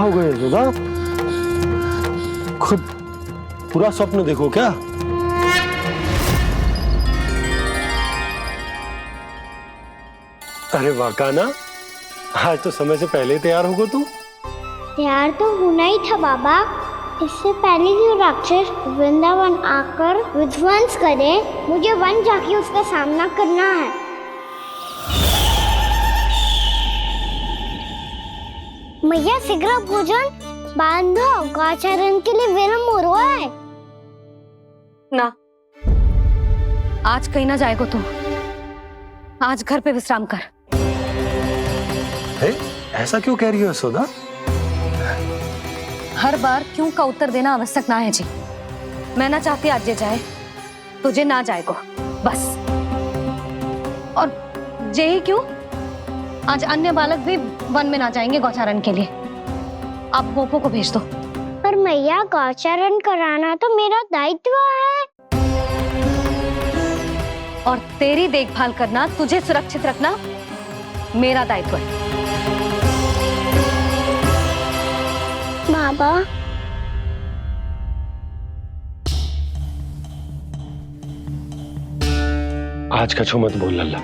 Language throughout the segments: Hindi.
हो गए यशोदा? खुद पूरा स्वप्न देखो क्या? अरे वाकाना, आज तो समय से पहले ही तैयार होगा तू। तैयार तो होना ही था बाबा। इससे पहले कि राक्षस वृंदावन आकर विध्वंस करे, मुझे वन जाके उसका सामना करना है। मैया शीघ्र भोजन बांधो, गौचरण के लिए विलंब हो रहा है। ना, आज कहीं ना जाएगा तू। आज घर पे विश्राम कर। ऐसा क्यों कह रही हो यशोदा? हर बार क्यों का उत्तर देना आवश्यक ना है जी। मैं ना चाहती आज ये जाए, तुझे ना जाएगा बस। और जे ही क्यों, आज अन्य बालक भी वन में ना जाएंगे गौचारण के लिए। आप गोपो को भेज दो। पर मैया गौचरण कराना तो मेरा दायित्व है। और तेरी देखभाल करना, तुझे सुरक्षित रखना मेरा दायित्व है। बाबा, आज कछु मत बोल लल्ला।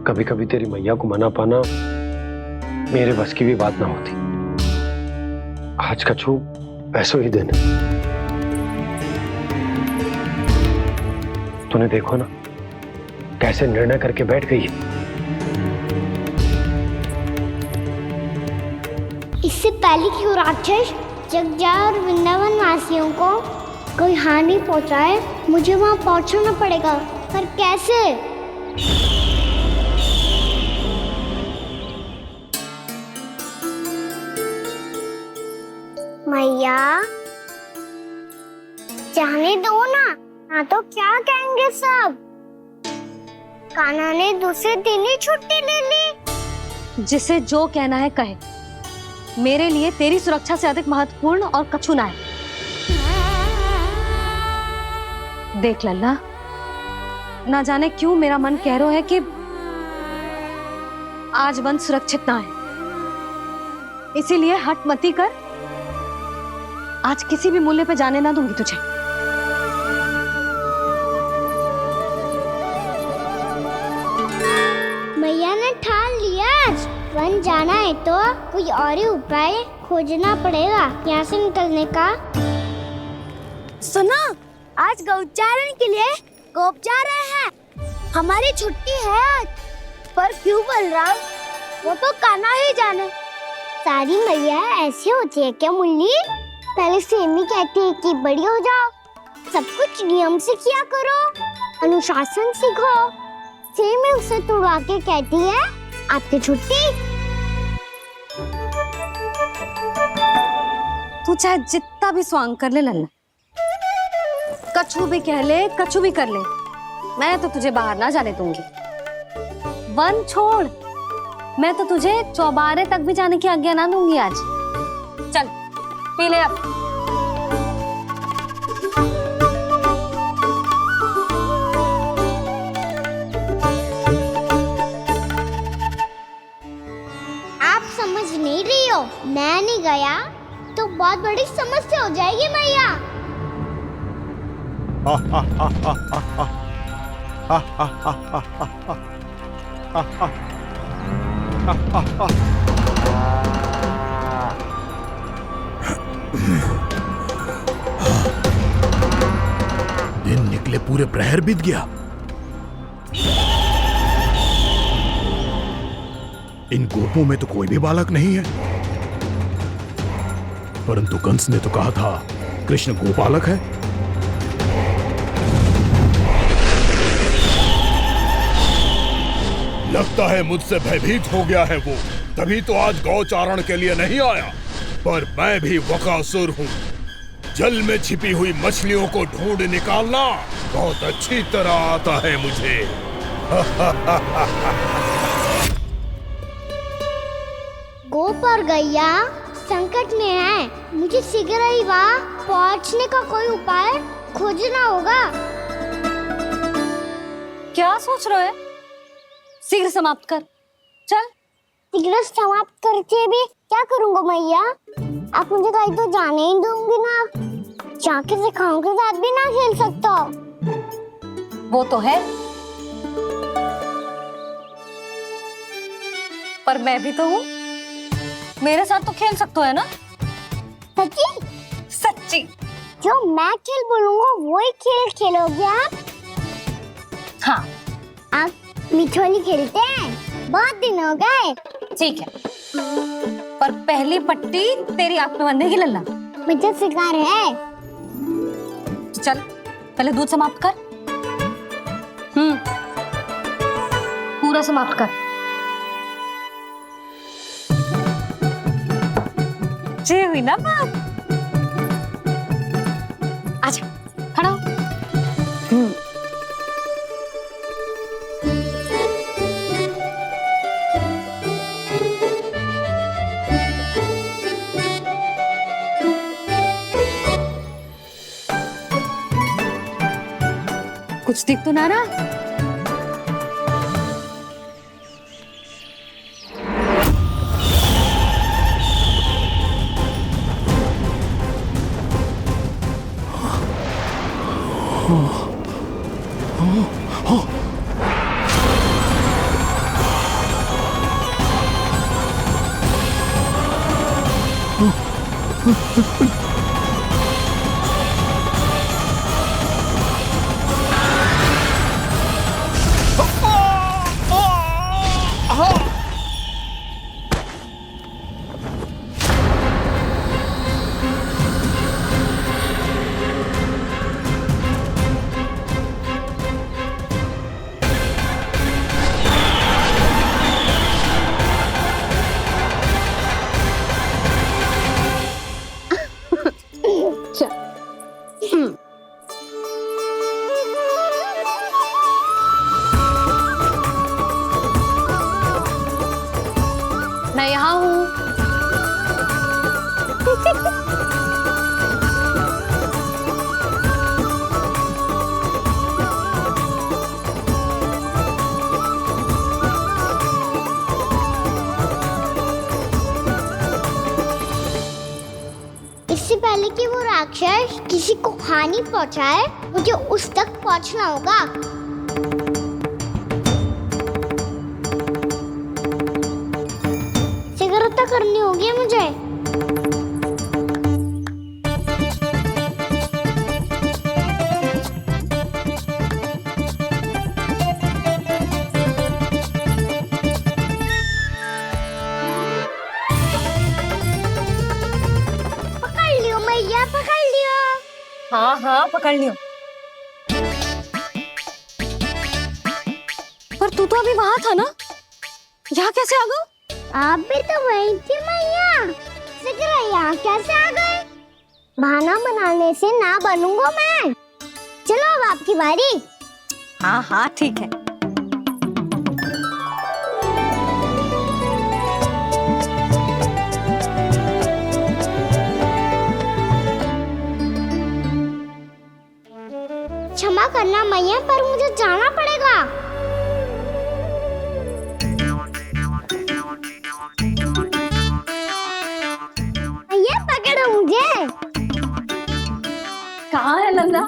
कभी कभी तेरी मैया को मना पाना मेरे बस की भी बात ना होती। आज कछु ऐसो ही दिन है। तूने देखो ना कैसे निर्णय करके बैठ गई है। इससे पहले कि वो राक्षस जगजा और वृंदावन वासियों को कोई हानि पहुंचाए, मुझे वहां पहुंचना पड़ेगा। पर कैसे? मैया, जाने दो ना, हाँ तो क्या कहेंगे सब? कान्हा ने दूसरे दिन ही छुट्टी ले ली। जिसे जो कहना है कहे। मेरे लिए तेरी सुरक्षा से अधिक महत्वपूर्ण और कछु ना है। देख लल्ला, ना जाने क्यों मेरा मन कह रहा है कि आज वन सुरक्षित ना है। इसीलिए हट मती कर। आज किसी भी मूल्य पे जाने ना दूंगी तुझे। मैया ने ठान लिया, आज वन जाना है तो कोई और ही उपाय खोजना पड़ेगा यहाँ से निकलने का। सुनो, आज गौचारण के लिए गोप जा रहे हैं। हमारी छुट्टी है आज। पर क्यों बलराम? वो तो कान्हा ही जाने। सारी मैया ऐसी होती है क्या मुन्नी? पहले सेमी कहती है कि बड़ी हो जाओ, सब कुछ नियम से किया करो, अनुशासन सीखो। सेमी उसे तुड़वा के कहती है आपकी छुट्टी। तू चाहे जितना भी स्वांग कर ले लल्ला, कछु भी कह ले, कछु भी कर ले, मैं तो तुझे बाहर ना जाने दूंगी। वन छोड़, मैं तो तुझे चौबारे तक भी जाने की आज्ञा ना दूंगी आज। चल पी ले अब। आप समझ नहीं रही हो, मैं नहीं गया तो बहुत बड़ी समस्या हो जाएगी मैया। दिन निकले पूरे प्रहर बीत गया। इन गोपों में तो कोई भी बालक नहीं है, परंतु कंस ने तो कहा था कृष्ण गोपालक है। लगता है मुझसे भयभीत हो गया है वो, तभी तो आज गौचारण के लिए नहीं आया। पर मैं भी वकासुर हूँ। जल में छिपी हुई मछलियों को ढूंढ निकालना बहुत अच्छी तरह आता है मुझे। गोप और गैया संकट में है, मुझे शीघ्र ही वहाँ पहुँचने का कोई उपाय खोजना होगा। क्या सोच रहे हो? शीघ्र समाप्त कर। चल सिगरेट समाप्त करके भी क्या करूंगा मैया? आप मुझे कहीं तो जाने ही दूंगी ना। जाके सिखाओं के साथ भी ना खेल सकता। वो तो है, पर मैं भी तो हूँ, मेरे साथ तो खेल सकते हो है ना? सच्ची? सच्ची। जो मैं खेल बोलूंगा वही खेल खेलोगे आप? हाँ आप मिठोली खेलते हैं? बहुत दिन हो गए। ठीक है, पर पहली पट्टी तेरी आंख में बनने की लल्ला। मुझे शिकार है। चल पहले दूध समाप्त कर। पूरा समाप्त कर। ये हुई ना बात। आजा खड़ा हो। कुछ दिख तो ना रहा? मैं यहाँ हूँ। इससे पहले कि वो राक्षस किसी को हानि पहुंचाए, मुझे उस तक पहुंचना होगा। सिगरेट करनी होगी मुझे। पकड़ लियो मैया, पकड़ लियो। हाँ हाँ पकड़ लियो। पर तू तो अभी वहां था ना, यहाँ कैसे आ गया? आप भी तो वही थी मैया। सिगरेट यहाँ कैसे आ गए? बहाना बनाने से ना बनूंगा मैं। चलो अब आपकी बारी। हाँ हाँ ठीक है। क्षमा करना मैया, पर मुझे जाना पड़ेगा। मैया पकड़ो मुझे। कहाँ है लल्ला?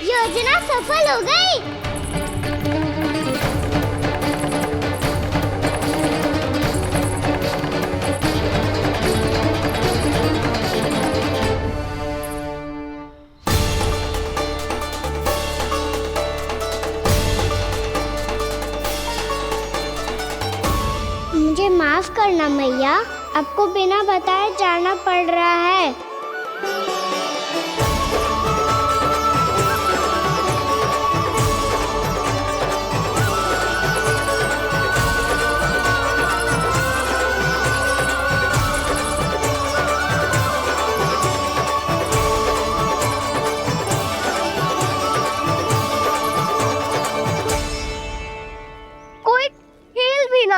योजना सफल हो गई। मुझे माफ करना मैया, आपको बिना बताए जाना पड़ रहा है।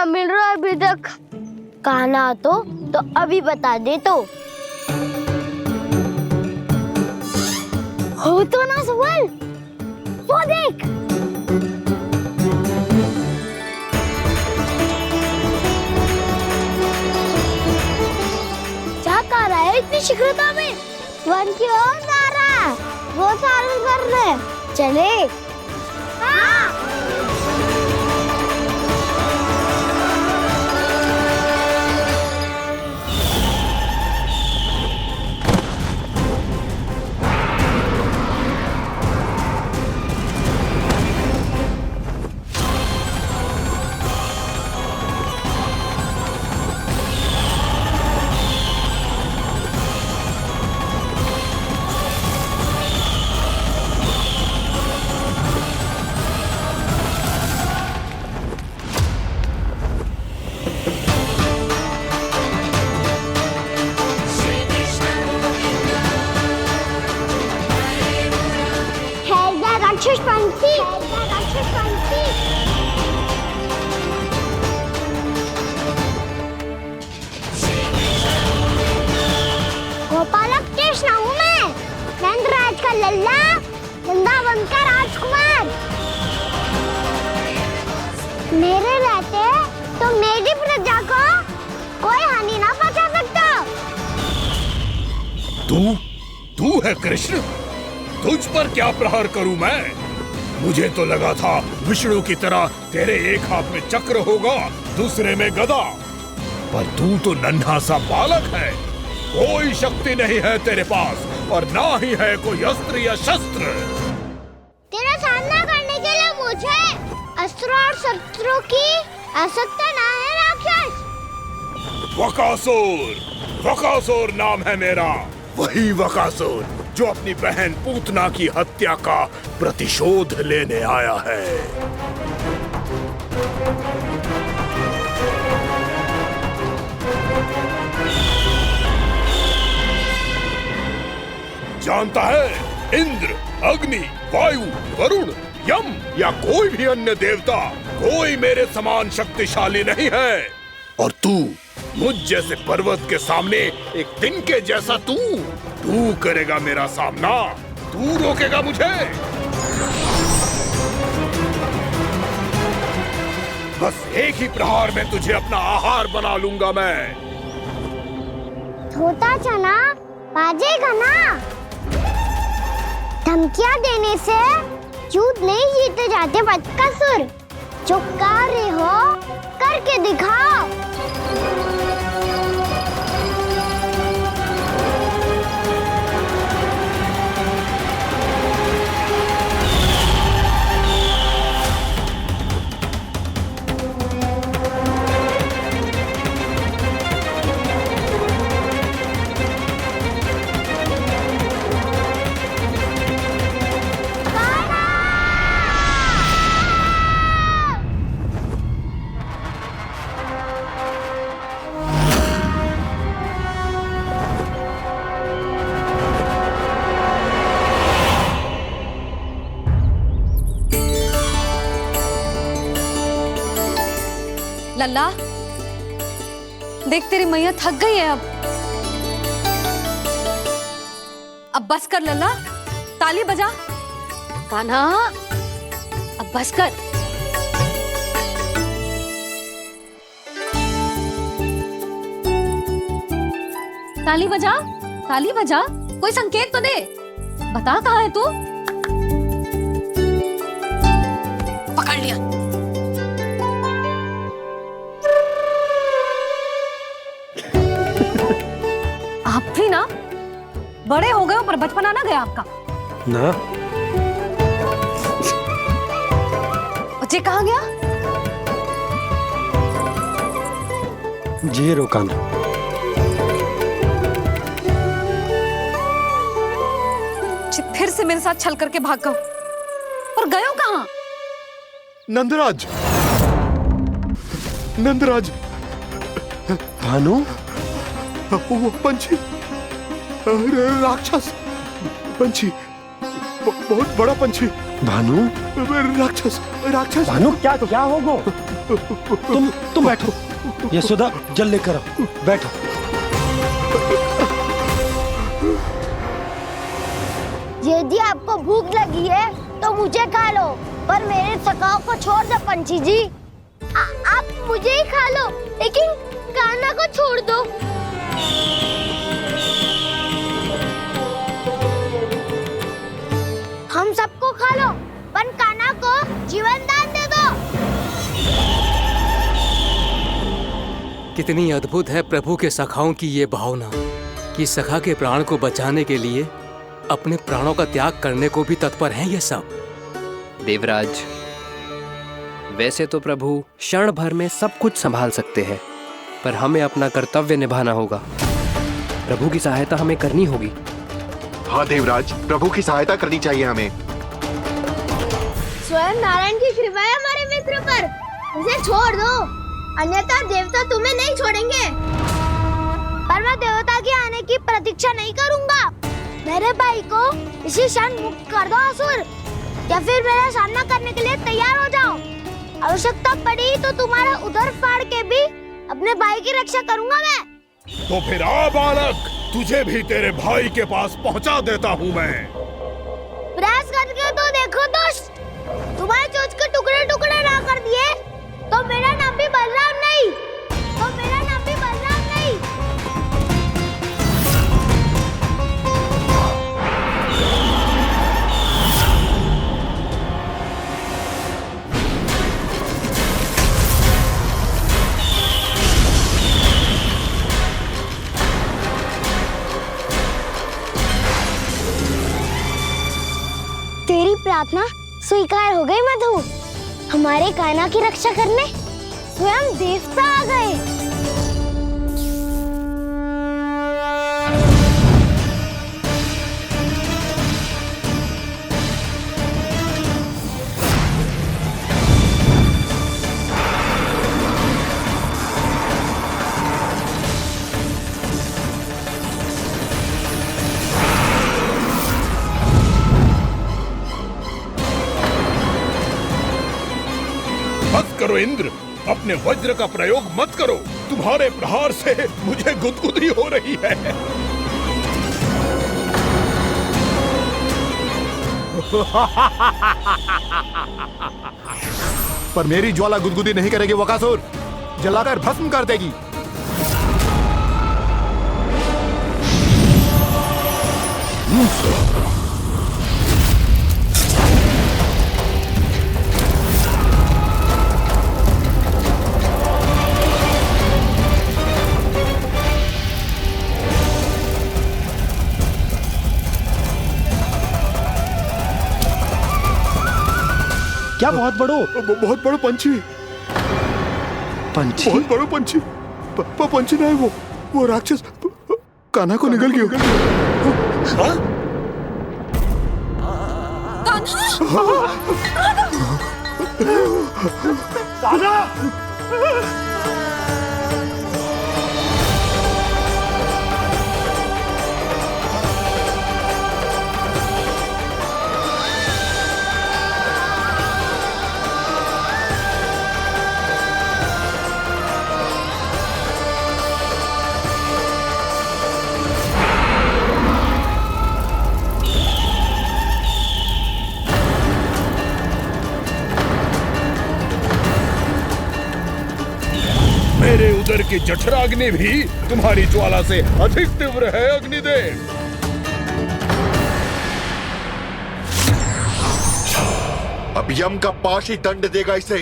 क्या मिल रहा है अभी तक? कहना तो अभी बता दे तो। हो तो ना सुबल, वो देख। क्या कर रहा है इतनी शीघ्रता में? वन की ओर जा रहा है, वो चालू कर रहे। चले। हाँ। गोपालक कृष्ण हूँ मैं, नंदराज का लल्ला, वृंदावन का राजकुमार। मेरे रहते तो मेरी प्रजा को कोई हानि ना पहुंचा सकता। तू है कृष्ण? तुझ पर क्या प्रहार करूं मैं? मुझे तो लगा था विष्णु की तरह तेरे एक हाथ में चक्र होगा, दूसरे में गदा, पर तू तो नन्हा सा बालक है। कोई शक्ति नहीं है तेरे पास और ना ही है कोई अस्त्र या शस्त्र। तेरा सामना करने के लिए मुझे अस्त्र और शस्त्रों की आवश्यकता ना है राक्षस। वकासुर नाम है मेरा, वही वकासुर जो अपनी बहन पूतना की हत्या का प्रतिशोध लेने आया है। जानता है, इंद्र, अग्नि, वायु, वरुण, यम या कोई भी अन्य देवता, कोई मेरे समान शक्तिशाली नहीं है। और तू, मुझ जैसे पर्वत के सामने एक तिनके जैसा तू करेगा मेरा सामना? तू रोकेगा मुझे? बस एक ही प्रहार में तुझे अपना आहार बना लूंगा मैं। छोटा चना बाजेगा ना। धमकियां देने से युद्ध नहीं जीते जाते बदकसूर। जो कार्य हो करके दिखाओ। लल्ला, देख तेरी मैया थक गई है अब बस कर लल्ला, ताली बजा। कान्हा, अब बस कर। ताली बजा, ताली बजा, कोई संकेत तो दे, बता कहाँ है तू? पकड़ लिया। आप भी ना बड़े हो गए हो पर बचपना ना गया आपका ना। बच्चे कहाँ गया? जी रोकान। फिर से मेरे साथ छल करके भाग गए, और गए हो कहाँ? नंदराज, नंदराज, भानु, वो पंछी, राक्षस पंछी, बहुत बड़ा पंछी, भानु, राक्षस राक्षस। भानु क्या होगा? तुम बैठो, यशोदा जल लेकर आओ, बैठो। यदि आपको भूख लगी है तो मुझे खा लो, पर मेरे थकाव को छोड़ दो पंछी जी। आप मुझे ही खा लो, लेकिन कान्हा को छोड़ दो। हम सबको खा लो, पर कान्हा को जीवन दान दे दो। कितनी अद्भुत है प्रभु के सखाओं की ये भावना कि सखा के प्राण को बचाने के लिए अपने प्राणों का त्याग करने को भी तत्पर हैं ये सब। देवराज, वैसे तो प्रभु क्षण भर में सब कुछ संभाल सकते हैं, पर हमें अपना कर्तव्य निभाना होगा। प्रभु की सहायता हमें करनी होगी। हाँ देवराज, प्रभु की सहायता करनी चाहिए हमें। स्वयं नारायण की कृपा है हमारे मित्र पर, उसे छोड़ दो, अन्यथा देवता तुम्हें नहीं छोड़ेंगे। पर मैं देवता के आने की प्रतीक्षा नहीं करूंगा। मेरे भाई को इसी क्षण मुक्त कर दो असुर, या फिर मेरा सामना करने के लिए तैयार हो जाओ। आवश्यकता पड़ी तो तुम्हारा उधर फाड़ के भी अपने भाई की रक्षा करूंगा मैं। तो फिर आ बालक, तुझे भी तेरे भाई के पास पहुंचा देता हूँ मैं। प्रयास करके तो देखो दोस्त, तुम्हारे चोंच के टुकड़े टुकड़े ना कर दिए तो मेरा नाम भी बलराम नहीं, तो मेरा नाम भी बलराम नहीं। तेरी प्रार्थना स्वीकार हो गई मधु। हमारे कान्हा की रक्षा करने स्वयं देवता आ गए। मत करो इंद्र, अपने वज्र का प्रयोग मत करो। तुम्हारे प्रहार से मुझे गुदगुदी हो रही है। पर मेरी ज्वाला गुदगुदी नहीं करेगी वकासुर, जलाकर भस्म कर देगी। क्या बहुत बहुत बड़ो पंछी। पंछी? बहुत बड़ो पंछी। पंछी नहीं, वो राक्षस कान्हा को निगल गया। मेरे उदर की जठराग्नि भी तुम्हारी ज्वाला से अधिक तीव्र है अग्निदेव। अब यम का पाश ही दंड देगा इसे।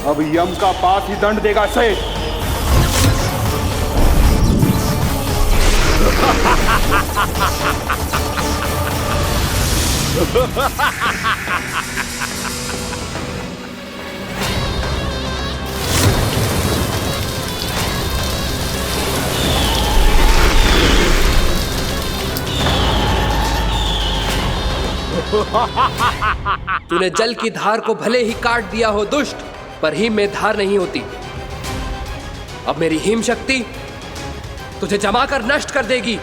अब यम का पास ही दंड देगा इसे। तूने जल की धार को भले ही काट दिया हो दुष्ट, पर हिम में धार नहीं होती। अब मेरी हिम शक्ति तुझे जमाकर नष्ट कर देगी।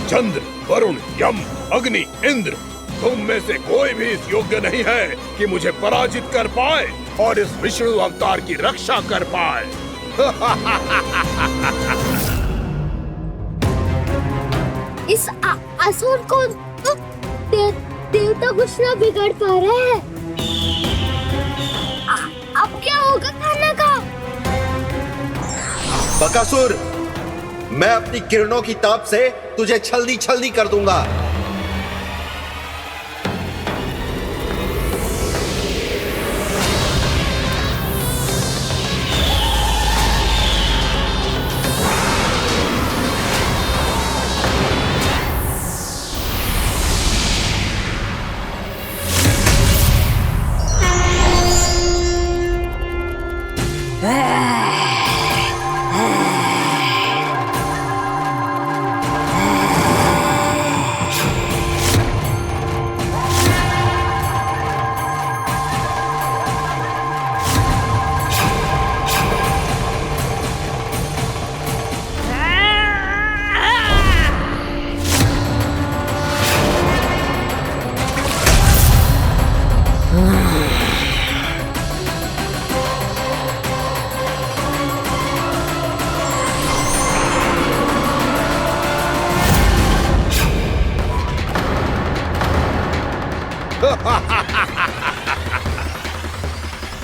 चंद्र, वरुण, यम, अग्नि, इंद्र, तुम में से कोई भी इस योग्य नहीं है कि मुझे पराजित कर पाए और इस विष्णु अवतार की रक्षा कर पाए। इस असुर को तो देवता कुछ ना बिगाड़ पा रहे हैं। अब क्या होगा खाना का? बकासुर, मैं अपनी किरणों की ताप से तुझे छल्दी छल्दी कर दूंगा।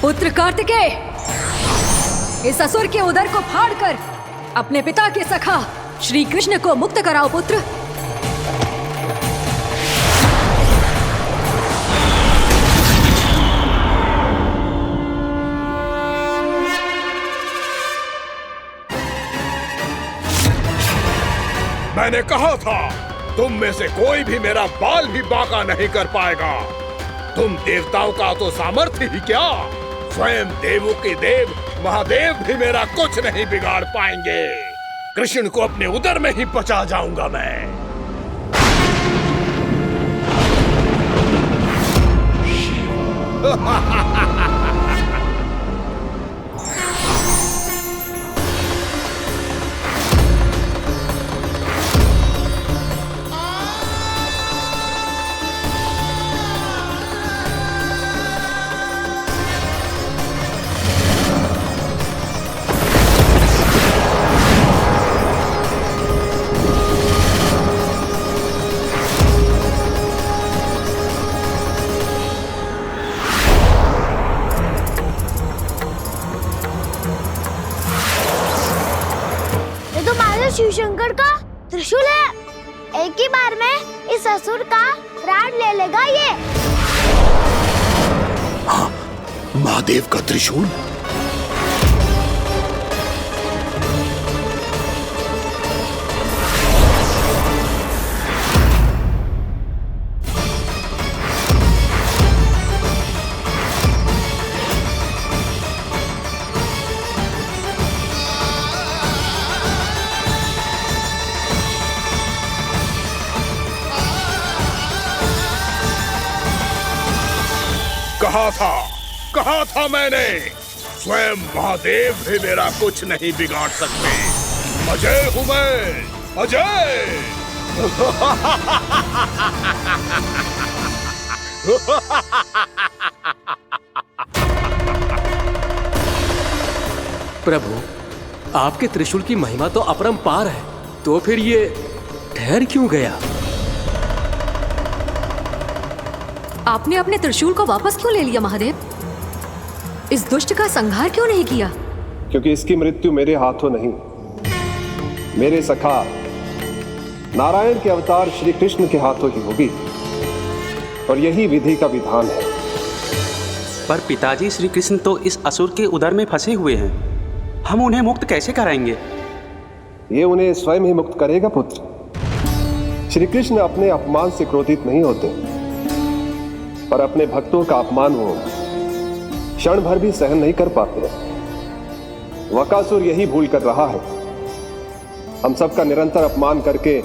पुत्र कार्तिकेय, इस असुर के उदर को फाड़कर अपने पिता के सखा श्री कृष्ण को मुक्त कराओ पुत्र। मैंने कहा था, तुम में से कोई भी मेरा बाल भी बांका नहीं कर पाएगा। तुम देवताओं का तो सामर्थ्य ही क्या, स्वयं देवों के देव महादेव भी मेरा कुछ नहीं बिगाड़ पाएंगे। कृष्ण को अपने उदर में ही पचा जाऊंगा मैं। शिव शंकर का त्रिशूल है। एक ही बार में इस असुर का प्राण ले लेगा ये। हाँ, महादेव का त्रिशूल। कहा था मैंने, स्वयं महादेव भी मेरा कुछ नहीं बिगाड़ सकते। अजय हूं मैं, अजय। प्रभु, आपके त्रिशूल की महिमा तो अपरंपार है, तो फिर ये ठहर क्यों गया? आपने अपने त्रिशूल को वापस क्यों ले लिया महादेव? इस दुष्ट का संहार क्यों नहीं किया? क्योंकि इसकी मृत्यु मेरे हाथों नहीं, मेरे सखा नारायण के अवतार श्री कृष्ण के हाथों ही होगी, और यही विधि का विधान है। पर पिताजी, श्री कृष्ण तो इस असुर के उदर में फंसे हुए हैं, हम उन्हें मुक्त कैसे कराएंगे? ये उन्हें स्वयं ही मुक्त करेगा पुत्र। श्री कृष्ण अपने अपमान से क्रोधित नहीं होते, पर अपने भक्तों का अपमान वो क्षण भर भी सहन नहीं कर पाते। वकासुर यही भूल कर रहा है, हम सबका निरंतर अपमान करके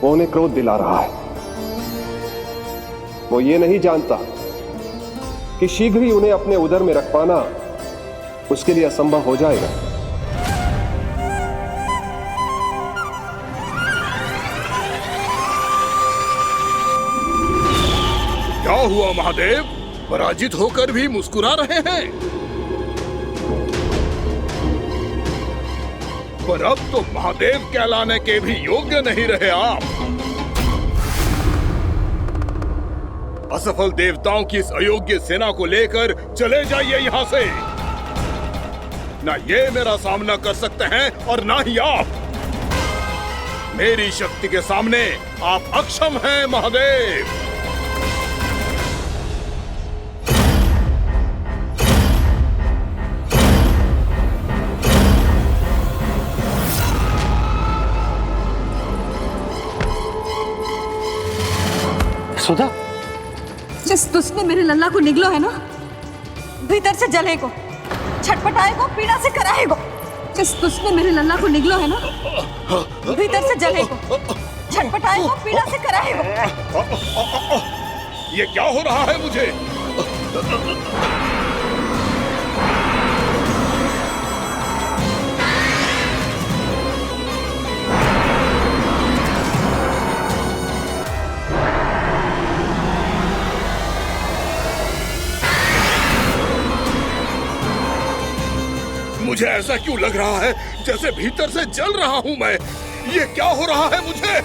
वो उन्हें क्रोध दिला रहा है। वो ये नहीं जानता कि शीघ्र ही उन्हें अपने उदर में रख पाना उसके लिए असंभव हो जाएगा। क्या हुआ महादेव? पराजित होकर भी मुस्कुरा रहे हैं। पर अब तो महादेव कहलाने के भी योग्य नहीं रहे आप। असफल देवताओं की इस अयोग्य सेना को लेकर चले जाइए यहाँ से। ना ये मेरा सामना कर सकते हैं और ना ही आप। मेरी शक्ति के सामने आप अक्षम हैं महादेव। सुधा, जिस दुष्ट ने मेरे लल्ला को निगलो है ना, भीतर से जलेगो, छटपटाएगो, पीड़ा से कराएगो। जिस दुष्ट ने मेरे लल्ला को निगलो है ना, भीतर से जलेगो, छटपटाएगो, पीड़ा से कराएगो। ये क्या हो रहा है मुझे? मुझे ऐसा क्यों लग रहा है जैसे भीतर से जल रहा हूं मैं? ये क्या हो रहा है मुझे?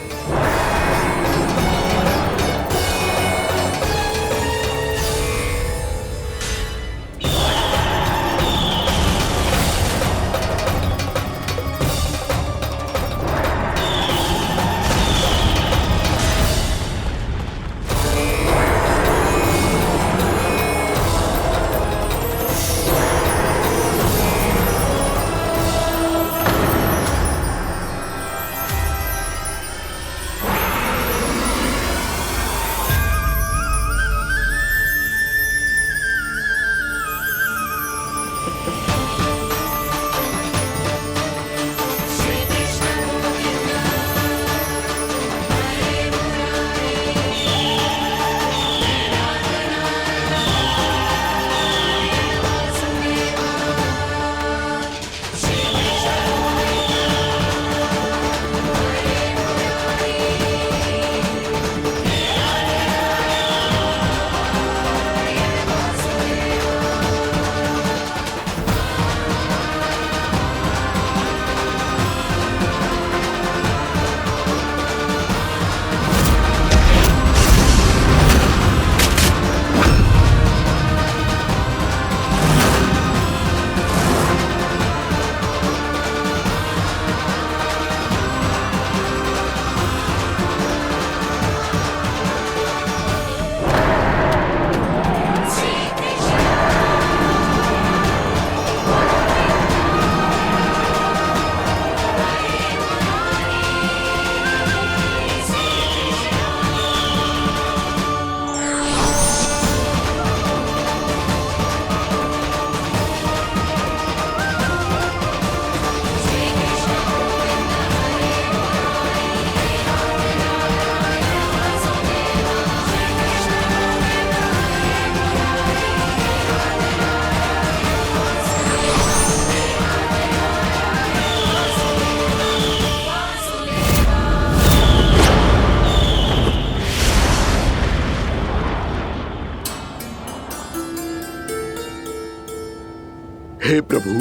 हे प्रभु,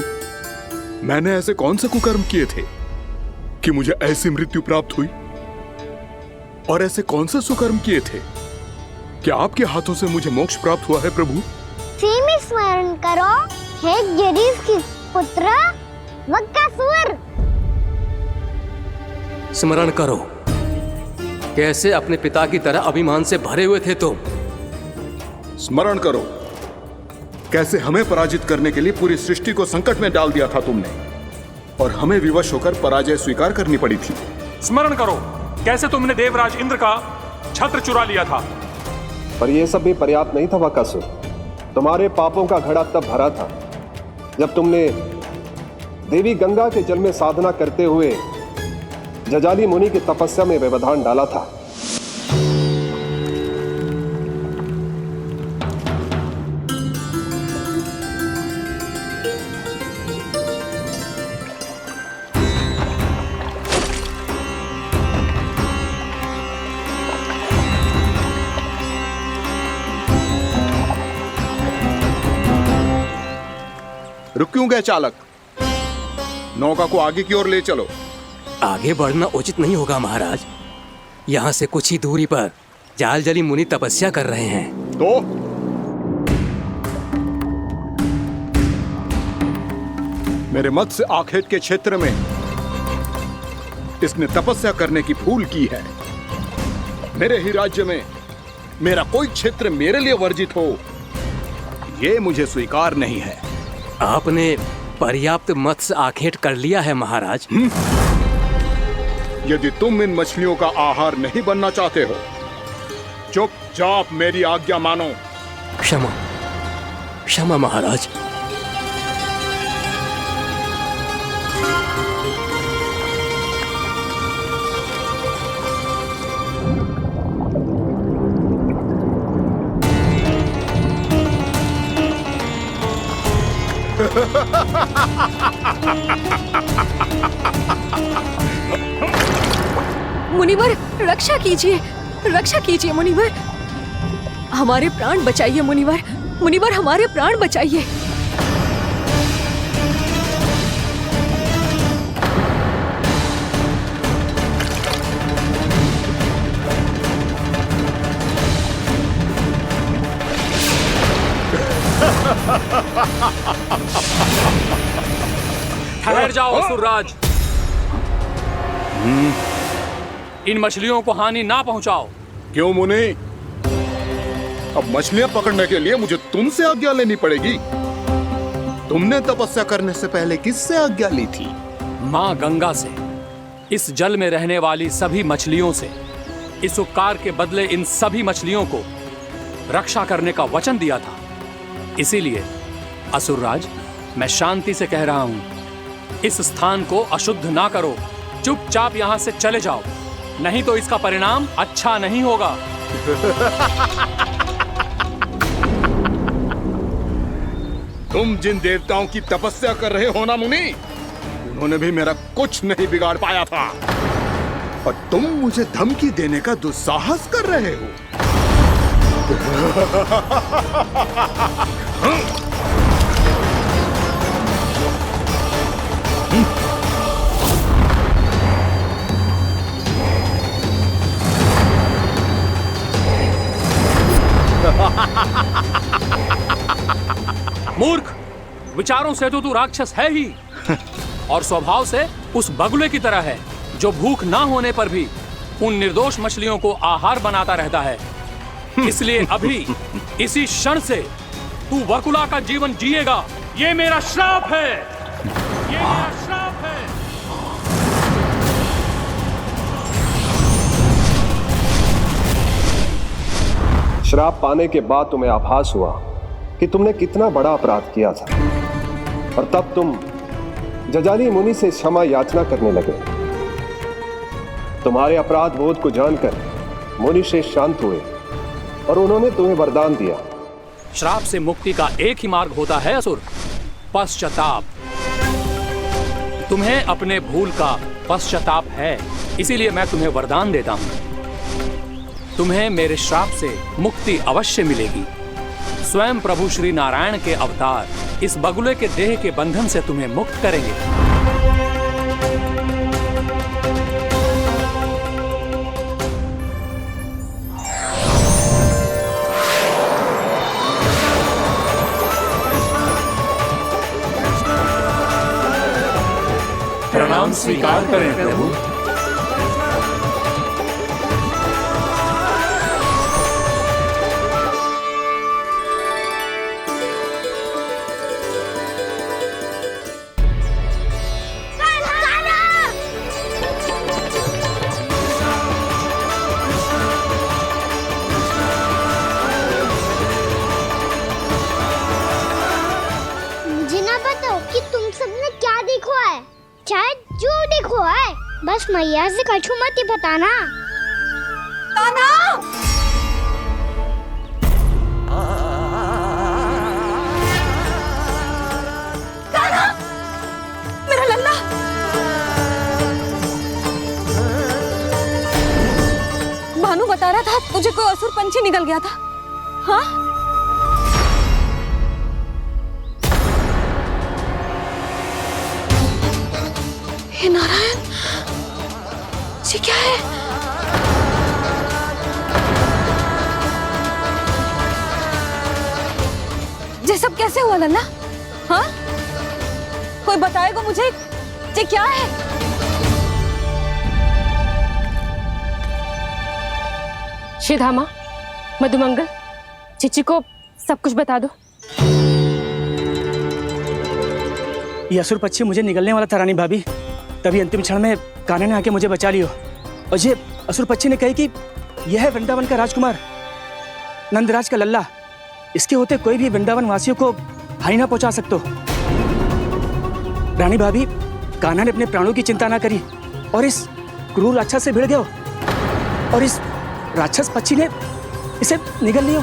मैंने ऐसे कौन से कुकर्म किए थे कि मुझे ऐसी मृत्यु प्राप्त हुई? और ऐसे कौन से सुकर्म किए थे कि आपके हाथों से मुझे मोक्ष प्राप्त हुआ है प्रभु? सीमित स्मरण करो, हे जरीस की पुत्र वक्कासुर। स्मरण करो, कैसे अपने पिता की तरह अभिमान से भरे हुए थे तुम। स्मरण करो, कैसे हमें पराजित करने के लिए पूरी सृष्टि को संकट में डाल दिया था तुमने, और हमें विवश होकर पराजय स्वीकार करनी पड़ी थी। स्मरण करो, कैसे तुमने देवराज इंद्र का छत्र चुरा लिया था। पर यह सब भी पर्याप्त नहीं था वकासुर। तुम्हारे पापों का घड़ा तब भरा था जब तुमने देवी गंगा के जल में साधना करते हुए जजाली मुनि की तपस्या में व्यवधान डाला था। रुक क्यों गए चालक? नौका को आगे की ओर ले चलो। आगे बढ़ना उचित नहीं होगा महाराज। यहाँ से कुछ ही दूरी पर जालजली मुनि तपस्या कर रहे हैं। तो मेरे मत्स्य आखेट के क्षेत्र में इसने तपस्या करने की भूल की है। मेरे ही राज्य में मेरा कोई क्षेत्र मेरे लिए वर्जित हो, यह मुझे स्वीकार नहीं है। आपने पर्याप्त मत्स्य आखेट कर लिया है महाराज। यदि तुम इन मछलियों का आहार नहीं बनना चाहते हो, चुपचाप मेरी आज्ञा मानो। क्षमा, क्षमा महाराज। मुनिवर, रक्षा कीजिए, रक्षा कीजिए मुनिवर। हमारे प्राण बचाइए मुनिवर, मुनिवर हमारे प्राण बचाइए। ठहर जाओ असुरराज, इन मछलियों को हानि ना पहुंचाओ। क्यों मुनि? अब मछलियां पकड़ने के लिए मुझे तुमसे आज्ञा लेनी पड़ेगी। तुमने तपस्या करने से पहले किससे आज्ञा ली थी? माँ गंगा से, इस जल में रहने वाली सभी मछलियों से। इस उपकार के बदले इन सभी मछलियों को रक्षा करने का वचन दिया था। इसीलिए असुरराज, मैं शांति से कह रहा हूं, इस स्थान को अशुद्ध ना करो। चुपचाप यहां से चले जाओ, नहीं तो इसका परिणाम अच्छा नहीं होगा। तुम जिन देवताओं की तपस्या कर रहे हो ना मुनि, उन्होंने भी मेरा कुछ नहीं बिगाड़ पाया था, और तुम मुझे धमकी देने का दुस्साहस कर रहे हो। मूर्ख, विचारों से तो तू राक्षस है ही, और स्वभाव से उस बगुले की तरह है जो भूख ना होने पर भी उन निर्दोष मछलियों को आहार बनाता रहता है। इसलिए अभी इसी क्षण से तू बगुला का जीवन जिएगा। ये मेरा श्राप है, ये मेरा श्राप है। श्राप पाने के बाद तुम्हें आभास हुआ कि तुमने कितना बड़ा अपराध किया था, और तब तुम जजाली मुनि से क्षमा याचना करने लगे। तुम्हारे अपराध बोध को जानकर मुनि श्रेष्ठ शांत हुए और उन्होंने तुम्हें वरदान दिया। श्राप से मुक्ति का एक ही मार्ग होता है असुर, पश्चाताप। तुम्हें अपने भूल का पश्चाताप है, इसीलिए मैं तुम्हें वरदान देता हूं। तुम्हें मेरे श्राप से मुक्ति अवश्य मिलेगी। स्वयं प्रभु श्री नारायण के अवतार इस बगुले के देह के बंधन से तुम्हें मुक्त करेंगे। हम स्वीकार करें प्रभु। मुझे ना बताओ कि तुम सबने क्या देखा है, शायद जो देखो है, बस मैया से कछु मत ही बताना। कान्हा! कान्हा! मेरा लल्ला! भानु बता रहा था तुझे कोई असुर पंछी निकल गया था। हाँ? हे नारायण, ये क्या है? ये सब कैसे हुआ लल्ला? हाँ? कोई बताएगा मुझे ये क्या है? श्रीधामा, मधुमंगल, चिची को सब कुछ बता दो। ये असुर पक्षी मुझे निगलने वाला था रानी भाभी, तभी अंतिम क्षण में कान्हा ने आके मुझे बचा लियो। और ये असुर पक्षी ने कही कि यह है वृंदावन का राजकुमार, नंदराज का लल्ला। इसके होते कोई भी वृंदावन वासियों को हानि ना पहुंचा सकते। रानी भाभी, कान्हा ने अपने प्राणों की चिंता ना करी और इस क्रूर राक्षस से भिड़ गयो और इस राक्षस पक्षी ने इसे निगल लियो।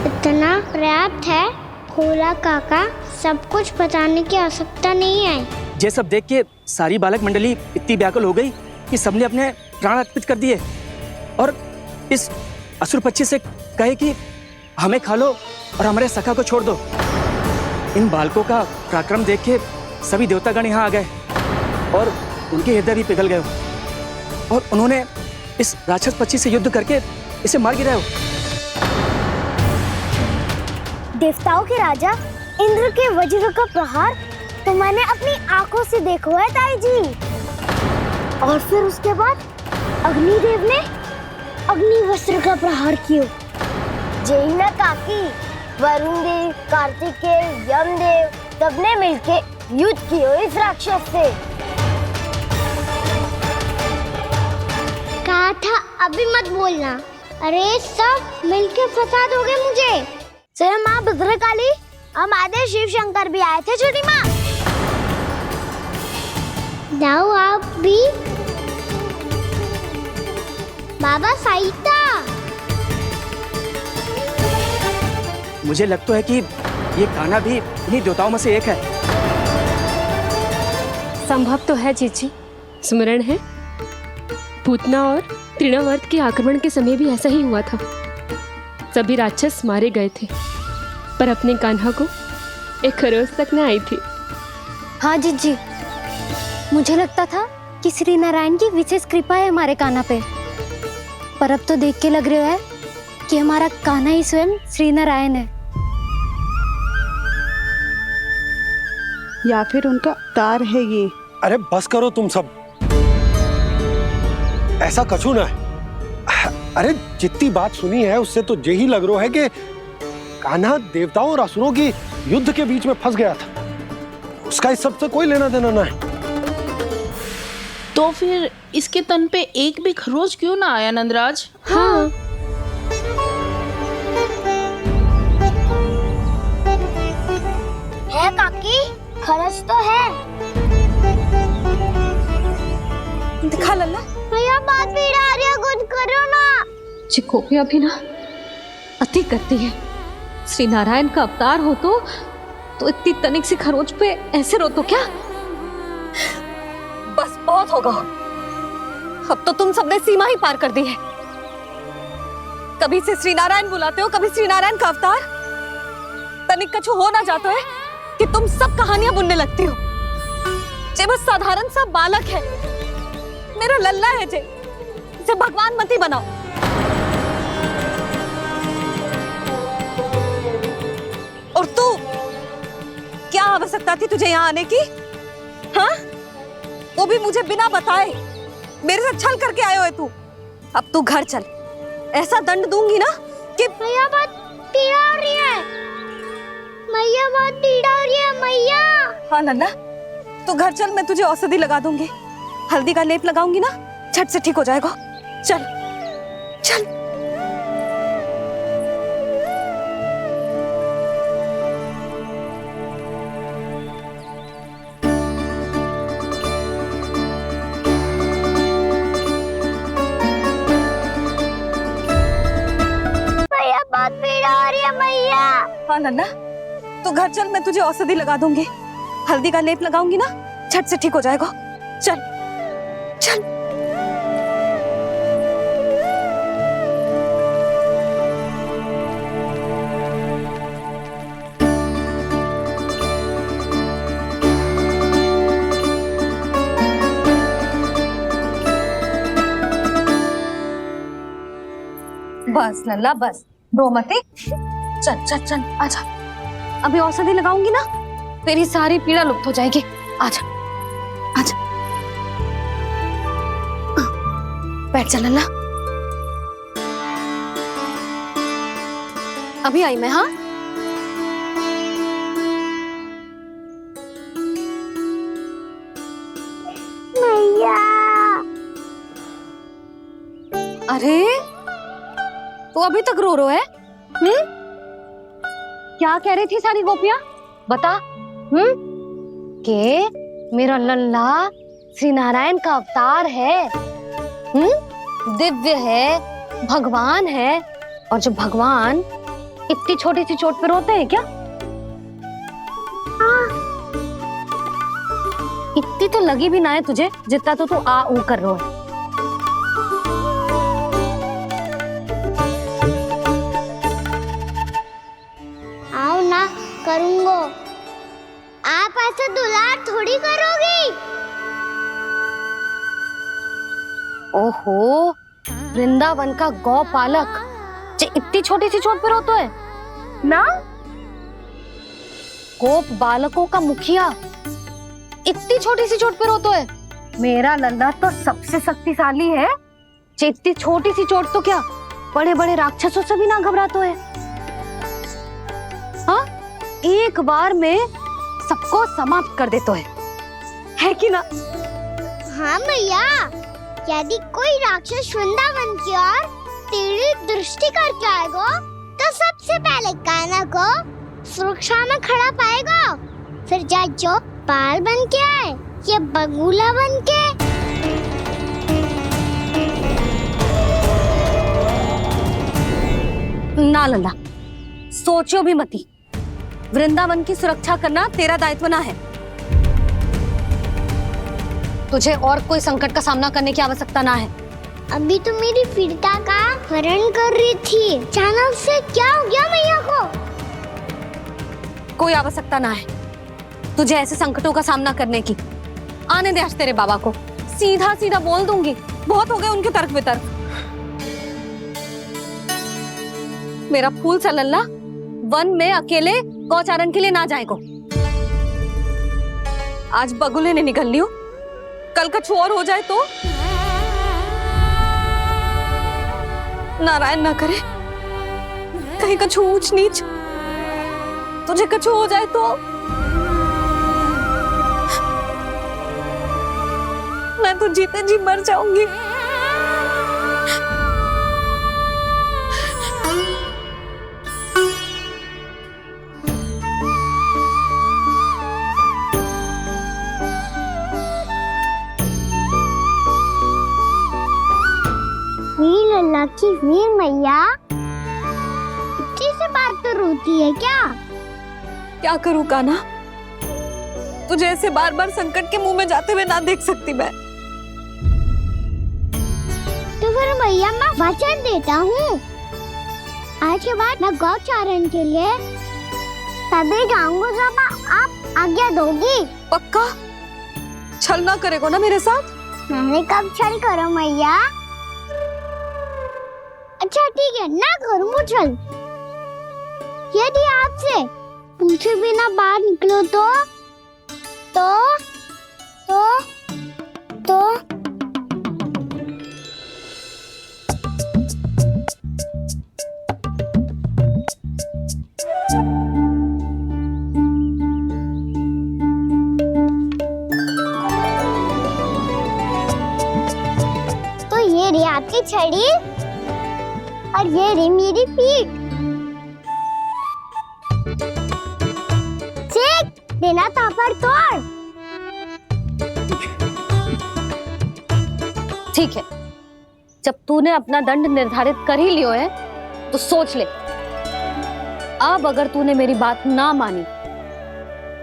इतना पर्याप्त है भोला काका, सब कुछ बताने की आवश्यकता नहीं है। ये सब देख के सारी बालक मंडली इतनी व्याकुल हो गई कि सबने अपने प्राण अर्पित कर दिए और इस असुर पक्षी से कहे कि हमें खा लो और हमारे सखा को छोड़ दो। इन बालकों का पराक्रम देख के सभी देवतागण यहाँ आ गए और उनके हृदय भी पिघल गए और उन्होंने इस राक्षस पक्षी से युद्ध करके इसे मार गिराया। देवताओं के राजा इंद्र के वज्र का प्रहार तो मैंने अपनी आंखों से देखा है ताई जी। और फिर उसके बाद अग्निदेव ने अग्निवस्त्र का प्रहार किया। जय ना काकी, वरुण देव, कार्तिकेय, यमदेव सबने मिलके युद्ध किया इस राक्षस से। कहा था अभी मत बोलना। अरे सब मिलके फंसा दोगे मुझे। स्वयं माँ भद्रकाली, हमारे शिव शंकर भी आए थे छोटी माँ। जाओ आप भी। बाबा साईता, मुझे लगता है कि ये कान्हा भी इन्हीं देवताओं में से एक है। संभव तो है चीची, स्मरण है पूतना और तृणावर्त के आक्रमण के समय भी ऐसा ही हुआ था। सभी राक्षस मारे गए थे पर अपने कान्हा को एक खरोच तक न आई थी। हाँ जीजी, मुझे लगता था कि श्री नारायण की विशेष कृपा है हमारे कान्हा पे, पर अब तो देख के लग रहा है कि हमारा कान्हा ही स्वयं श्री नारायण है। या फिर उनका अवतार है ये। अरे बस करो तुम सब, ऐसा कछु ना है। अरे जितनी बात सुनी है उससे तो यही लग रहा है कि कान्हा देवताओं और असुरों की युद्ध के बीच में फंस गया था। उसका इस सब से कोई लेना देना ना है। तो फिर इसके तन पे एक भी खरोच क्यों ना आया नंदराज? हाँ, है काकी, खरच तो है। दिखा लल्ला। भैया बात भी आ रही है, कुछ करो ना। चिकोपिया भी ना अति करती है। श्री नारायण का अवतार हो तो इतनी तनिक सी खरोच पे ऐसे रो तो क्या? बस बहुत होगा। अब तो तुम सबने सीमा ही पार कर दी है। कभी से श्री नारायण बुलाते हो, कभी श्री नारायण का अवतार। तनिक कछु हो ना जाता है कि तुम सब कहानियां बुनने लगती हो। जे बस साधारण सा बालक है, मेरा लल्ला है जे, इसे भगवान मत ही बनाओ। और तू क्या आवश्यकता थी तुझे यहाँ आने की? हाँ, वो भी मुझे बिना बताए। मेरे साथ छल करके आए हो तू। अब तू घर चल, ऐसा दंड दूंगी ना कि मैया बहुत पीड़ा हो रही है। मैया बहुत पीड़ा हो रही है मैया। हाँ नन्ना, तू घर चल, मैं तुझे औषधि लगा दूंगी। हल्दी का लेप लगाऊंगी ना, झट से ठीक हो जाएगा। चल चल। मैया बहुत पीड़ा हो रही है मैया। हाँ नन्ना, तू घर चल, मैं तुझे औषधि लगा दूंगी। हल्दी का लेप लगाऊंगी ना, झट से ठीक हो जाएगा। चल चल। बस लल्ला बस, रो मत। चल चल चल, आजा। अभी औषधि लगाऊंगी ना, तेरी सारी पीड़ा लुप्त हो जाएगी। आजा आजा, बैठ जा लल्ला। अभी आई मैं। हाँ, मैया। अरे तू अभी तक रो रो है? क्या कह रही थी सारी गोपियां? बता। के मेरा लल्ला श्री नारायण का अवतार है, दिव्य है, भगवान है। और जो भगवान इतनी छोटी सी चोट पे रोते हैं क्या? इतनी तो लगी भी ना है तुझे, जितना तो तू आ ऊ कर रो है। आओ ना, करूंगो। आप ऐसा दुलार थोड़ी करोगी। ओहो, वृंदावन का गौपालक जो इतनी छोटी सी चोट पे रोता है ना? गोप बालकों का मुखिया इतनी छोटी सी चोट पे रोता है? मेरा लल्ला तो सबसे शक्तिशाली है। इतनी छोटी सी चोट तो क्या, बड़े बड़े राक्षसों से भी ना घबराता है। हाँ, एक बार में सबको समाप्त कर देता है कि ना? हाँ मैया, यदि कोई राक्षस वृंदावन की ओर तेरी दृष्टि करके आएगा, तो सबसे पहले कान्हा को सुरक्षा में खड़ा पाएगा। फिर चाहे जो बाल बन के आए या बगुला बन के। ना लल्ला, सोचो भी मती। वृंदावन की सुरक्षा करना तेरा दायित्व ना है। तुझे और कोई संकट का सामना करने की आवश्यकता ना है। अभी तो मेरी पीड़िता का हरण कर रही थी, अचानक से क्या हो गया मैया को? कोई आवश्यकता ना है तुझे ऐसे संकटों का सामना करने की। आने दे आज तेरे बाबा को, सीधा सीधा बोल दूंगी। बहुत हो गए उनके तर्क वितर्क। मेरा फूल सा लल्ला वन में अकेले गौचारण के लिए ना जाएगो। आज बगुले ने निकल लियो, कल कछु और हो जाए तो? नारायण ना करे, कहीं कछु ऊंच नीच तुझे कछु हो जाए तो? मैं तो जीते जी मर जाऊंगी। वीर लल्ला की वीर मैया इतनी से बात तो रोती है क्या? क्या करूं कान्हा, तुझे ऐसे बार बार संकट के मुंह में जाते हुए ना देख सकती मैं। तो फिर मैया मैं वचन देता हूँ, आज के बाद मैं गौचारण के लिए तभी जाऊंगा जब आप आज्ञा दोगी। पक्का? छल ना करेगा ना मेरे साथ? मैंने कब छल करो मैया? अच्छा ठीक है, ना करूँ छल। यदि आपसे पूछे बिना बाहर निकलो तो तो ये रही आपकी छड़ी और ये रही मेरी पीठ। चेक देना तापर तोड़। ठीक है, जब तूने अपना दंड निर्धारित कर ही लियो है तो सोच ले, अब अगर तूने मेरी बात ना मानी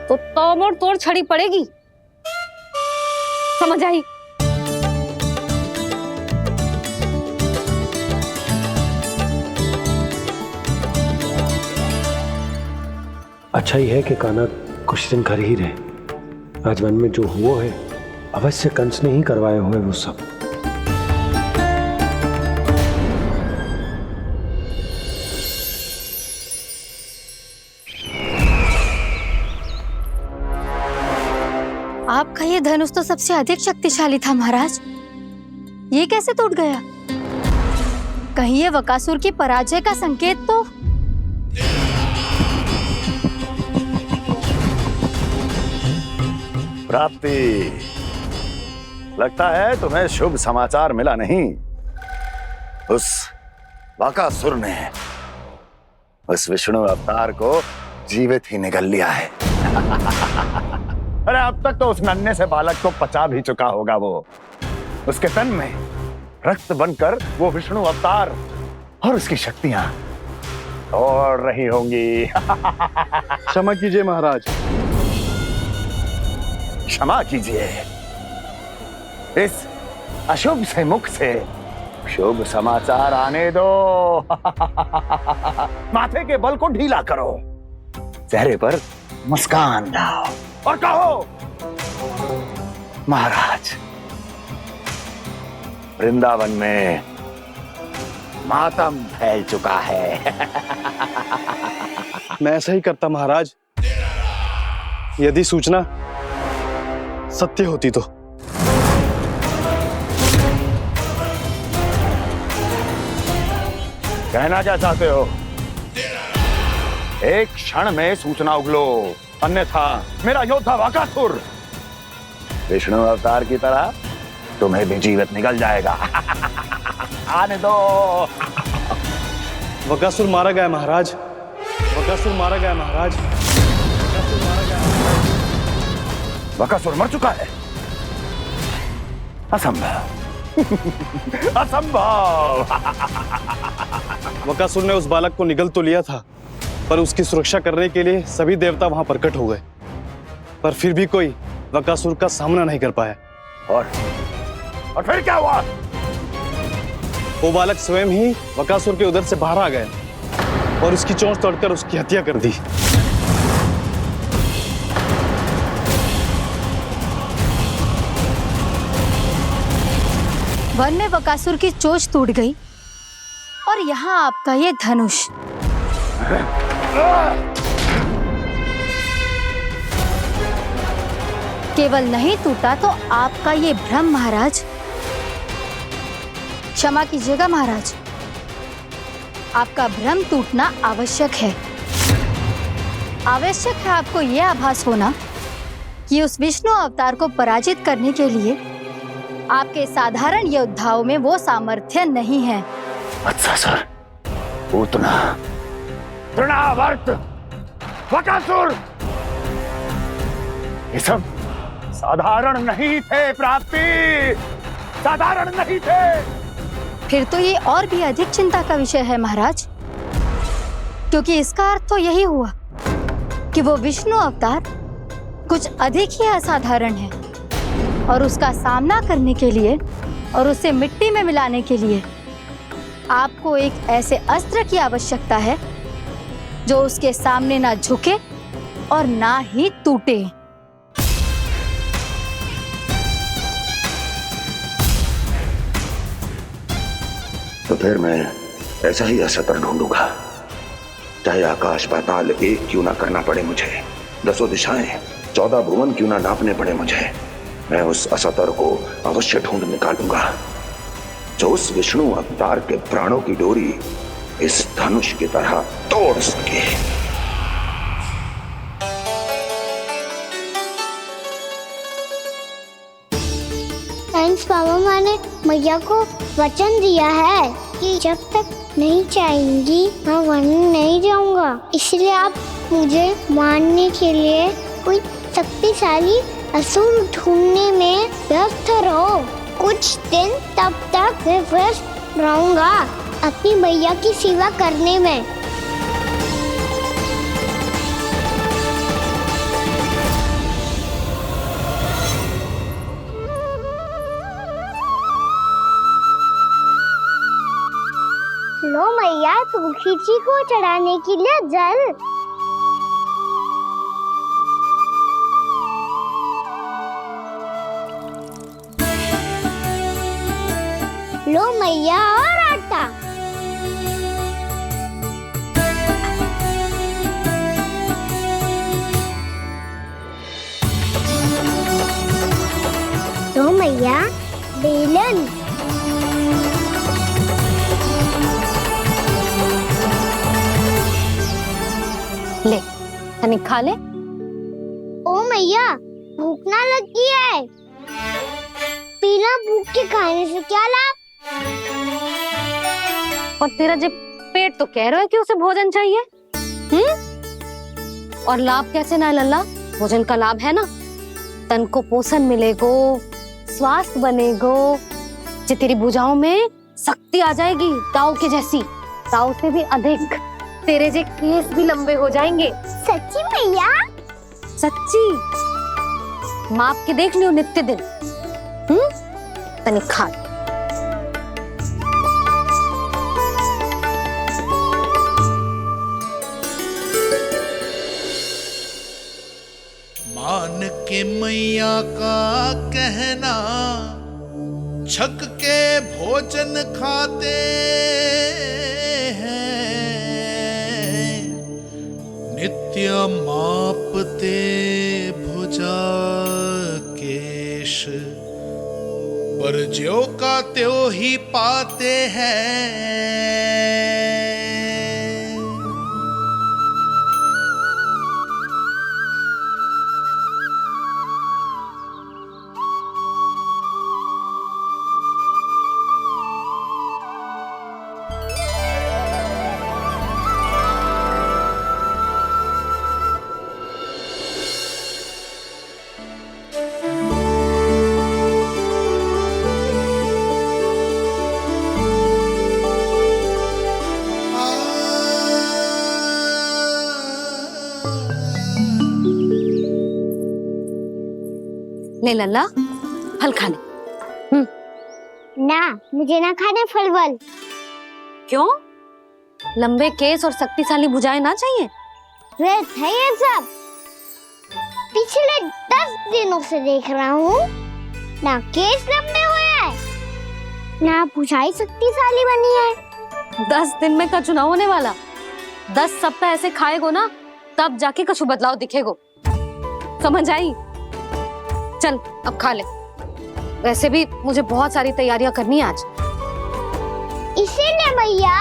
तो तोड़ तोड़ छड़ी पड़ेगी। समझ आई? अच्छा ही है कि कान्हा कुछ दिन घर ही रहे। आज वन में जो हुआ है अवश्य कंस ने ही करवाए हुए वो सब। आपका ये धनुष तो सबसे अधिक शक्तिशाली था महाराज, ये कैसे टूट गया? कहीं ये बकासुर की पराजय का संकेत तो? प्राप्ति, लगता है तुम्हें शुभ समाचार मिला नहीं। उस बकासुर ने उस विष्णु अवतार को जीवित ही निगल लिया है। अरे अब तक तो उस नन्हे से बालक को पचा भी चुका होगा वो। उसके तन में रक्त बनकर वो विष्णु अवतार और उसकी शक्तियां दौड़ रही होंगी। क्षमा कीजिए महाराज। क्षमा कीजिए, इस अशुभ से मुख से शुभ समाचार आने दो। माथे के बल को ढीला करो, चेहरे पर मुस्कान लाओ और कहो, महाराज, वृंदावन में मातम फैल चुका है। मैं ऐसा ही करता महाराज, यदि सूचना सत्य होती तो। कहना क्या चाहते हो? एक क्षण में सूचना उगलो, अन्यथा मेरा योद्धा बकासुर विष्णु अवतार की तरह तुम्हें भी जीवित निकल जाएगा। आने दो। बकासुर मारा गया महाराज, बकासुर मारा गया महाराज, बकासुर मारा गया। बकासुर मर चुका है? असंभव। असंभव। बकासुर ने उस बालक को निगल तो लिया था, पर उसकी सुरक्षा करने के लिए सभी देवता वहां प्रकट हो गए, पर फिर भी कोई बकासुर का सामना नहीं कर पाया। और फिर क्या हुआ? वो बालक स्वयं ही बकासुर के उदर से बाहर आ गया और उसकी चोंच तोड़कर उसकी हत्या कर दी। वन में बकासुर की चोंच टूट गई और यहाँ आपका ये धनुष। केवल नहीं टूटा तो आपका ये भ्रम महाराज। क्षमा कीजिएगा महाराज, आपका भ्रम टूटना आवश्यक है। आवश्यक है आपको यह आभास होना कि उस विष्णु अवतार को पराजित करने के लिए आपके साधारण योद्धाओं में वो सामर्थ्य नहीं है। वत्सासुर, पूतना, तृणावर्त, बकासुर, ये सब साधारण नहीं थे प्राप्ति, साधारण नहीं थे। फिर तो ये और भी अधिक चिंता का विषय है महाराज, क्योंकि इसका अर्थ तो यही हुआ कि वो विष्णु अवतार कुछ अधिक ही असाधारण है और उसका सामना करने के लिए और उसे मिट्टी में मिलाने के लिए आपको एक ऐसे अस्त्र की आवश्यकता है जो उसके सामने ना झुके और ना ही टूटे। तो फिर मैं ऐसा ही अस्त्र ढूंढूंगा, चाहे आकाश पाताल एक क्यों ना करना पड़े मुझे। 10 दिशाएं 14 भुवन क्यों ना नापने पड़े मुझे, मैं उस असतर को अवश्य ढूंढ निकालूंगा जो उस विष्णु अवतार के प्राणों की डोरी इस धनुष की तरह तोड़ सके। थैंक्स पापा, मैंने मैया को वचन दिया है कि जब तक नहीं चाहेंगी मैं वन नहीं जाऊंगा। इसलिए आप मुझे मारने के लिए कोई शक्तिशाली असुर ढूंढने में व्यस्त रहो। कुछ दिन तब तक मैं व्यस्त रहूंगा अपनी मैया की सेवा करने में। लो मैया, तुलसी जी को चढ़ाने के लिए जल। लो मैया, और आटा। लो मैया, बेलन। ले तनिक खा ले। ओ मैया, भूख ना लगी है। बिना भूख के खाने से क्या लाभ? और तेरा जब पेट तो कह रहा है कि उसे भोजन चाहिए। और लाभ कैसे ना है लल्ला? भोजन का लाभ है ना, तन को पोषण मिलेगो, स्वास्थ्य बनेगो, जे तेरी भुजाओं में शक्ति आ जाएगी ताऊ के जैसी, ताऊ से भी अधिक। तेरे जे केस भी लंबे हो जाएंगे। सच्ची मैया? सच्ची। माप के देख लियो नित्य दिन। तनिक खा। मान के मैया का कहना, छक के भोजन खाते हैं, नित्य मापते भुजा केश, पर ज्यों का त्यों ही पाते हैं। ले लल्ला, फल खा ले। ना, मुझे ना खाने फल वल। क्यों? लंबे केस और शक्तिशाली भुजाएं ना चाहिए? व्यर्थ है ये सब। पिछले 10 दिनों से देख रहा हूँ, ना केस लंबे हुए हैं, ना भुजाएं शक्तिशाली बनी है। 10 दिन में कछु ना होने वाला। 10 सप्ताह ऐसे खाएगो ना, तब जाके कछु बदलाव दिखेगो। समझ आई? चल अब खा ले। वैसे भी मुझे बहुत सारी तैयारियां करनी है आज। इसीलिए भैया,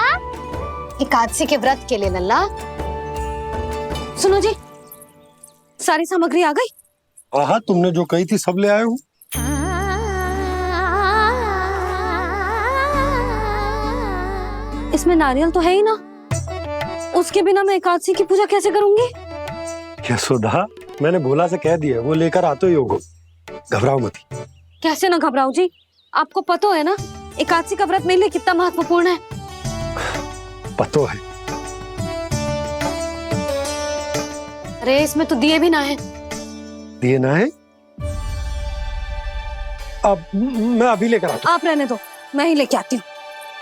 एकादशी के व्रत के लिए लल्ला। सुनो जी, सारी सामग्री आ गई? हाँ, तुमने जो कही थी सब ले आए हूँ। इसमें नारियल तो है ही ना, उसके बिना मैं एकादशी की पूजा कैसे करूंगी? यशोदा, मैंने भोला से कह दिया, वो लेकर आते ही होगा। घबराओ मत। कैसे ना घबराओ जी, आपको पता है ना एकादशी का व्रत मेरे लिए कितना महत्वपूर्ण है। पता है। अरे इसमें तो दिए भी ना है। दिए ना है? अब मैं अभी लेकर आता हूँ। आप रहने दो, मैं ही लेके आती हूँ।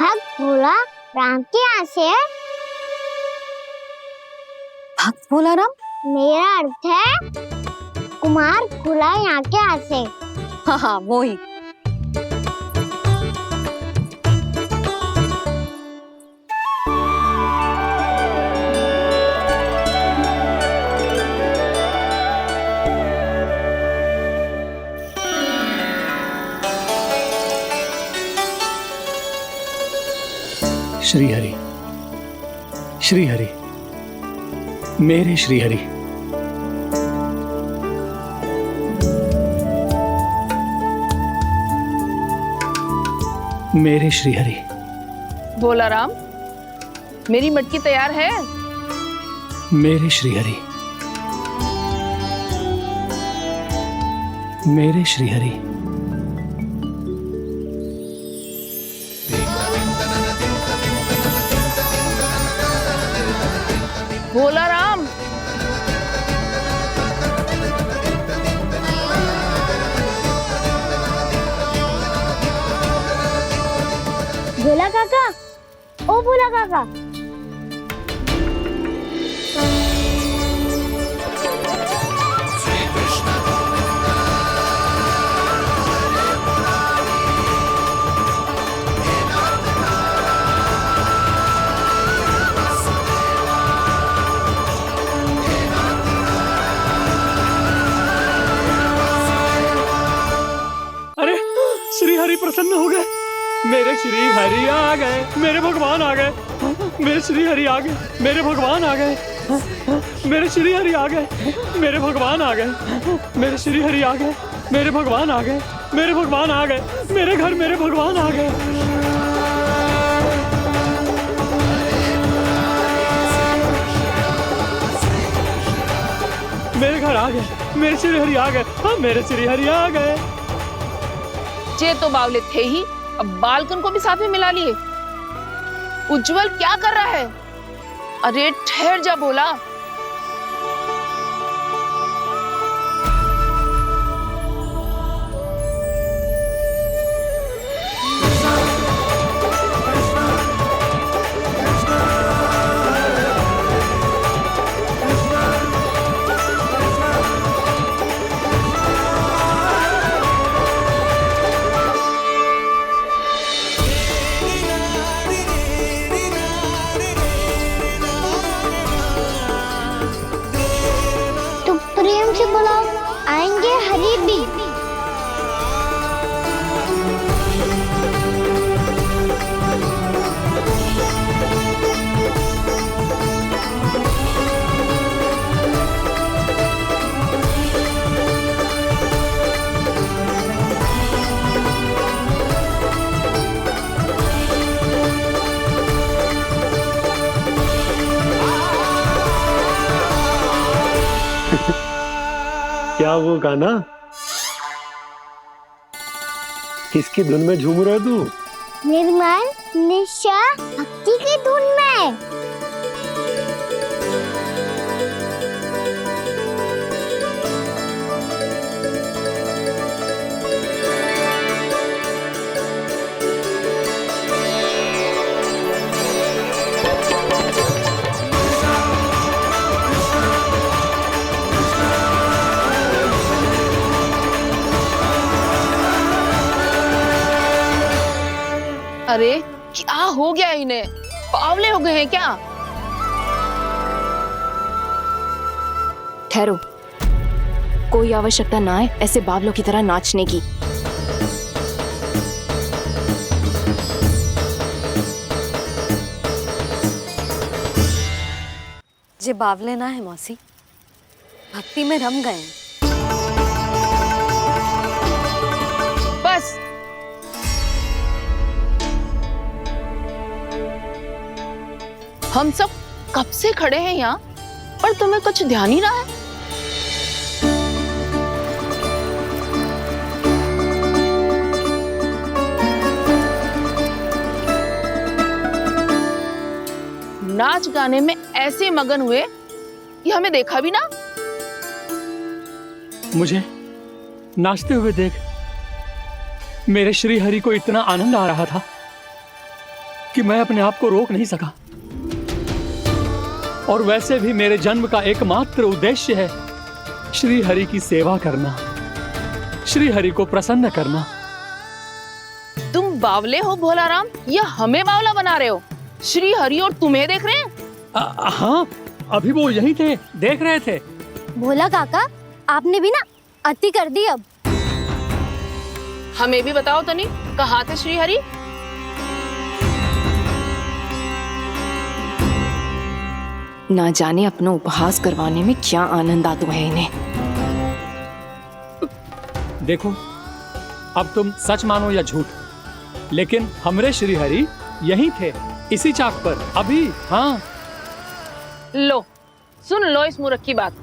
भक्त भोला राम के यहाँ से है? भक्त भोला राम? मेरा अर्थ है कुमार भोला यहाँ के यहाँ से। हाँ हाँ, वो ही। श्री हरि, श्री हरि, मेरे श्री हरि। मेरे श्री हरि। भोला राम, मेरी मटकी तैयार है? मेरे श्री हरि, मेरे श्री हरि। भोला राम, भोला काका, ओ भोला काका। अरे श्री हरि प्रसन्न हो गए। मेरे श्री हरि आ गए, मेरे भगवान आ गए। मेरे श्री हरि आ गए, मेरे भगवान आ गए। मेरे श्री हरि आ गए, मेरे भगवान आ गए। मेरे श्री हरि आ गए, मेरे भगवान आ गए। मेरे भगवान आ गए, मेरे घर मेरे भगवान आ गए। मेरे घर आ गए, मेरे श्री हरि आ गए। हाँ, मेरे श्री हरि आ गए। जे तो बावले थे ही, अब बालकन को भी साथ में मिला लिए। उज्जवल क्या कर रहा है? अरे ठहर जा भोला। प्रेम से बुलाओ, आएंगे हरि भी। क्या वो गाना? किसकी धुन में झूम रहा है तू? निर्मल निशा भक्ति की धुन में। अरे क्या हो गया इन्हें? बावले हो गए हैं क्या? ठहरो, कोई आवश्यकता ना है ऐसे बावलों की तरह नाचने की। जे बावले ना है मौसी, भक्ति में रम गए। बस हम सब कब से खड़े हैं यहाँ, पर तुम्हें कुछ ध्यान ही रहा है। नाच गाने में ऐसे मगन हुए कि हमें देखा भी ना। मुझे नाचते हुए देख मेरे श्री हरि को इतना आनंद आ रहा था कि मैं अपने आप को रोक नहीं सका। और वैसे भी मेरे जन्म का एकमात्र उद्देश्य है श्री हरि की सेवा करना, श्री हरि को प्रसन्न करना। तुम बावले हो भोला राम, या हमें बावला बना रहे हो? श्री हरि और तुम्हें देख रहे हैं? हाँ, अभी वो यहीं थे, देख रहे थे। भोला काका, आपने भी ना अति कर दी। अब हमें भी बताओ तनी, कहाँ थे श्री हरि? ना जाने अपना उपहास करवाने में क्या आनंद आतु है इन्हें। देखो, अब तुम सच मानो या झूठ, लेकिन हमरे श्री हरि यहीं थे, इसी चाक पर अभी। हाँ, लो सुन लो इस मूर्ख की बात।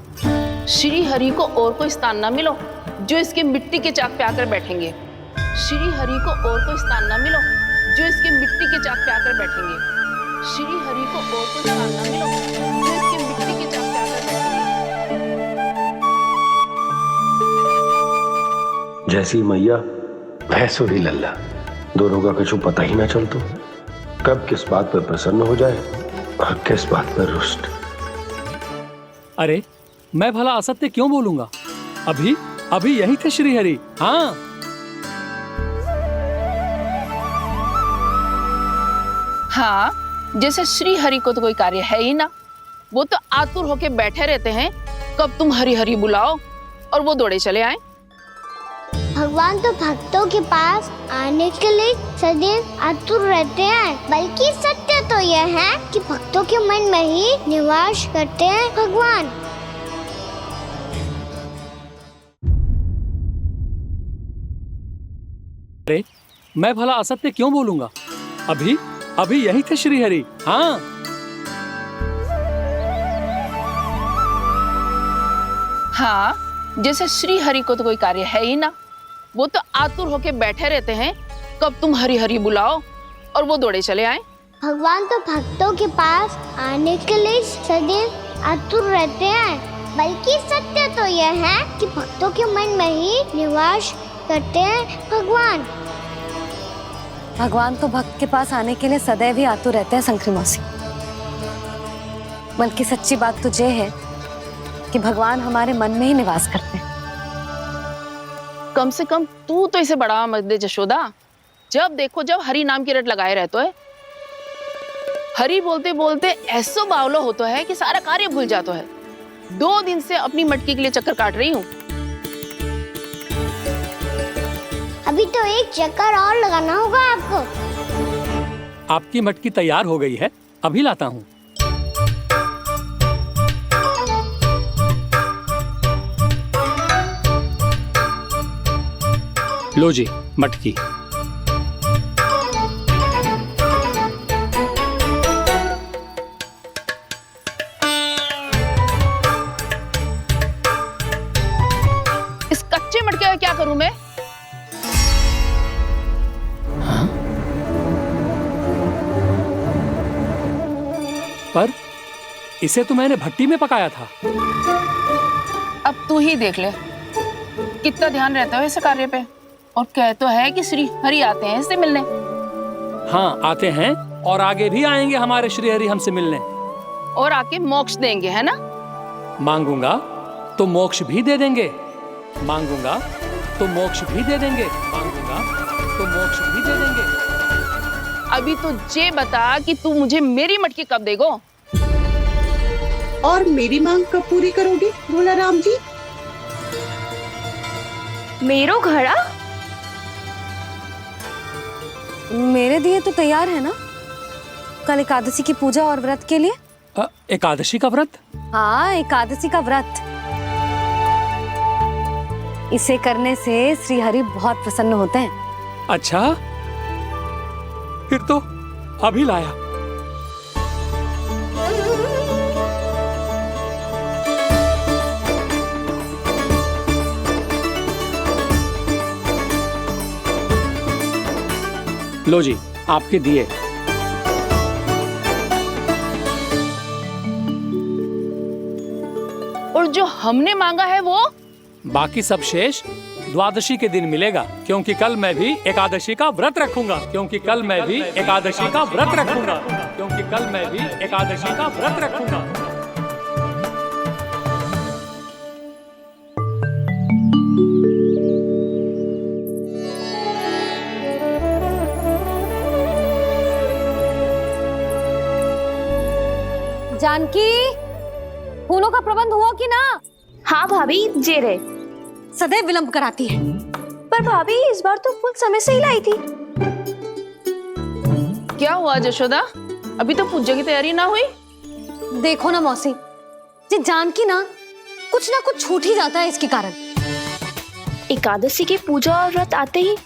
श्री हरि को और कोई स्थान ना मिलो जो इसके मिट्टी के चाक पे आकर बैठेंगे। श्री हरि को और कोई स्थान ना मिलो जो इसके मिट्टी के चाक पे आकर बैठेंगे। श्री हरि को और कोई स्थान ना मिलो जो इसके मिट्टी के चाक पे आकर बैठेंगे। जैसी मैया वैसो ही लल्ला, दोनों का कुछ पता ही ना चलतो, कब किस बात पर प्रसन्न हो जाए और किस बात पर रुष्ट। अरे मैं भला असत्य क्यों बोलूंगा? अभी यही थे श्री हरि। हाँ, हाँ, जैसे श्री हरि को तो कोई कार्य है ही ना, वो तो आतुर होके बैठे रहते हैं कब तुम हरि हरि बुलाओ और वो दौड़े चले आए। भगवान तो भक्तों के पास आने के लिए सदैव आतुर रहते हैं, बल्कि सत्य तो यह है कि भक्तों के मन में ही निवास करते हैं भगवान। अरे मैं भला असत्य क्यों बोलूंगा? अभी यही थे श्री हरि। हाँ, हाँ, जैसे श्री हरि को तो कोई कार्य है ही ना, वो तो आतुर होके बैठे रहते हैं कब तुम हरि हरि बुलाओ और वो दौड़े चले आए। भगवान तो भक्तों के पास आने के लिए सदैव आतुर रहते हैं, बल्कि सत्य तो यह है कि भक्तों के मन में ही निवास करते हैं भगवान। भगवान तो भक्त के पास आने के लिए सदैव ही आतुर रहते हैं शंकरी मौसी। बल्कि सच्ची बात तो ये है कि भगवान हमारे मन में ही निवास करते हैं। कम से कम तू तो इसे बढ़ावा मत दे जशोदा। जब देखो जब हरि नाम की रट लगाए रहते है। हरि बोलते बोलते ऐसो बावलो होता है कि सारा कार्य भूल जाता है। 2 दिन से अपनी मटकी के लिए चक्कर काट रही हूँ। अभी तो एक चक्कर और लगाना होगा आपको। आपकी मटकी तैयार हो गई है, अभी लाता हूँ। लो जी मटकी। इस कच्चे मटके का क्या करूं मैं? पर इसे तो मैंने भट्टी में पकाया था। अब तू ही देख ले कितना ध्यान रहता है इस कार्य पे। और कह तो है कि श्री हरि आते हैं इससे मिलने। हाँ आते हैं और आगे भी आएंगे हमारे श्री हरि हमसे मिलने। और आके मोक्ष देंगे, है ना? मांगूंगा तो मोक्ष भी दे देंगे, मांगूंगा तो मोक्ष भी दे देंगे, मांगूंगा तो मोक्ष भी दे देंगे। अभी तो ये बता कि तू मुझे मेरी मटकी कब देगो? और मेरी मांग कब पूरी करोगी भोला राम जी? मेरो घड़ा मेरे दिए तो तैयार है ना, कल एकादशी की पूजा और व्रत के लिए। एकादशी का व्रत? हाँ, एकादशी का व्रत। इसे करने से श्री हरि बहुत प्रसन्न होते हैं। अच्छा, फिर तो अभी लाया। लो जी आपके दिए। और जो हमने मांगा है वो? बाकी सब शेष द्वादशी के दिन मिलेगा, क्योंकि कल मैं भी एकादशी का व्रत रखूंगा, क्योंकि कल मैं भी एकादशी का व्रत रखूंगा, क्योंकि कल मैं भी एकादशी का व्रत रखूंगा। जानकी, फूलों का प्रबंध हुआ कि ना? हाँ भाभी, जे रहे। सदैव विलंब कराती है। पर भाभी इस बार तो फूल समय से ही लाई थी। क्या हुआ जशोदा? अभी तो पूजा की तैयारी ना हुई? देखो ना मौसी, ये जानकी ना कुछ छूट ही जाता है इसके कारण। एकादशी की पूजा और व्रत आते ही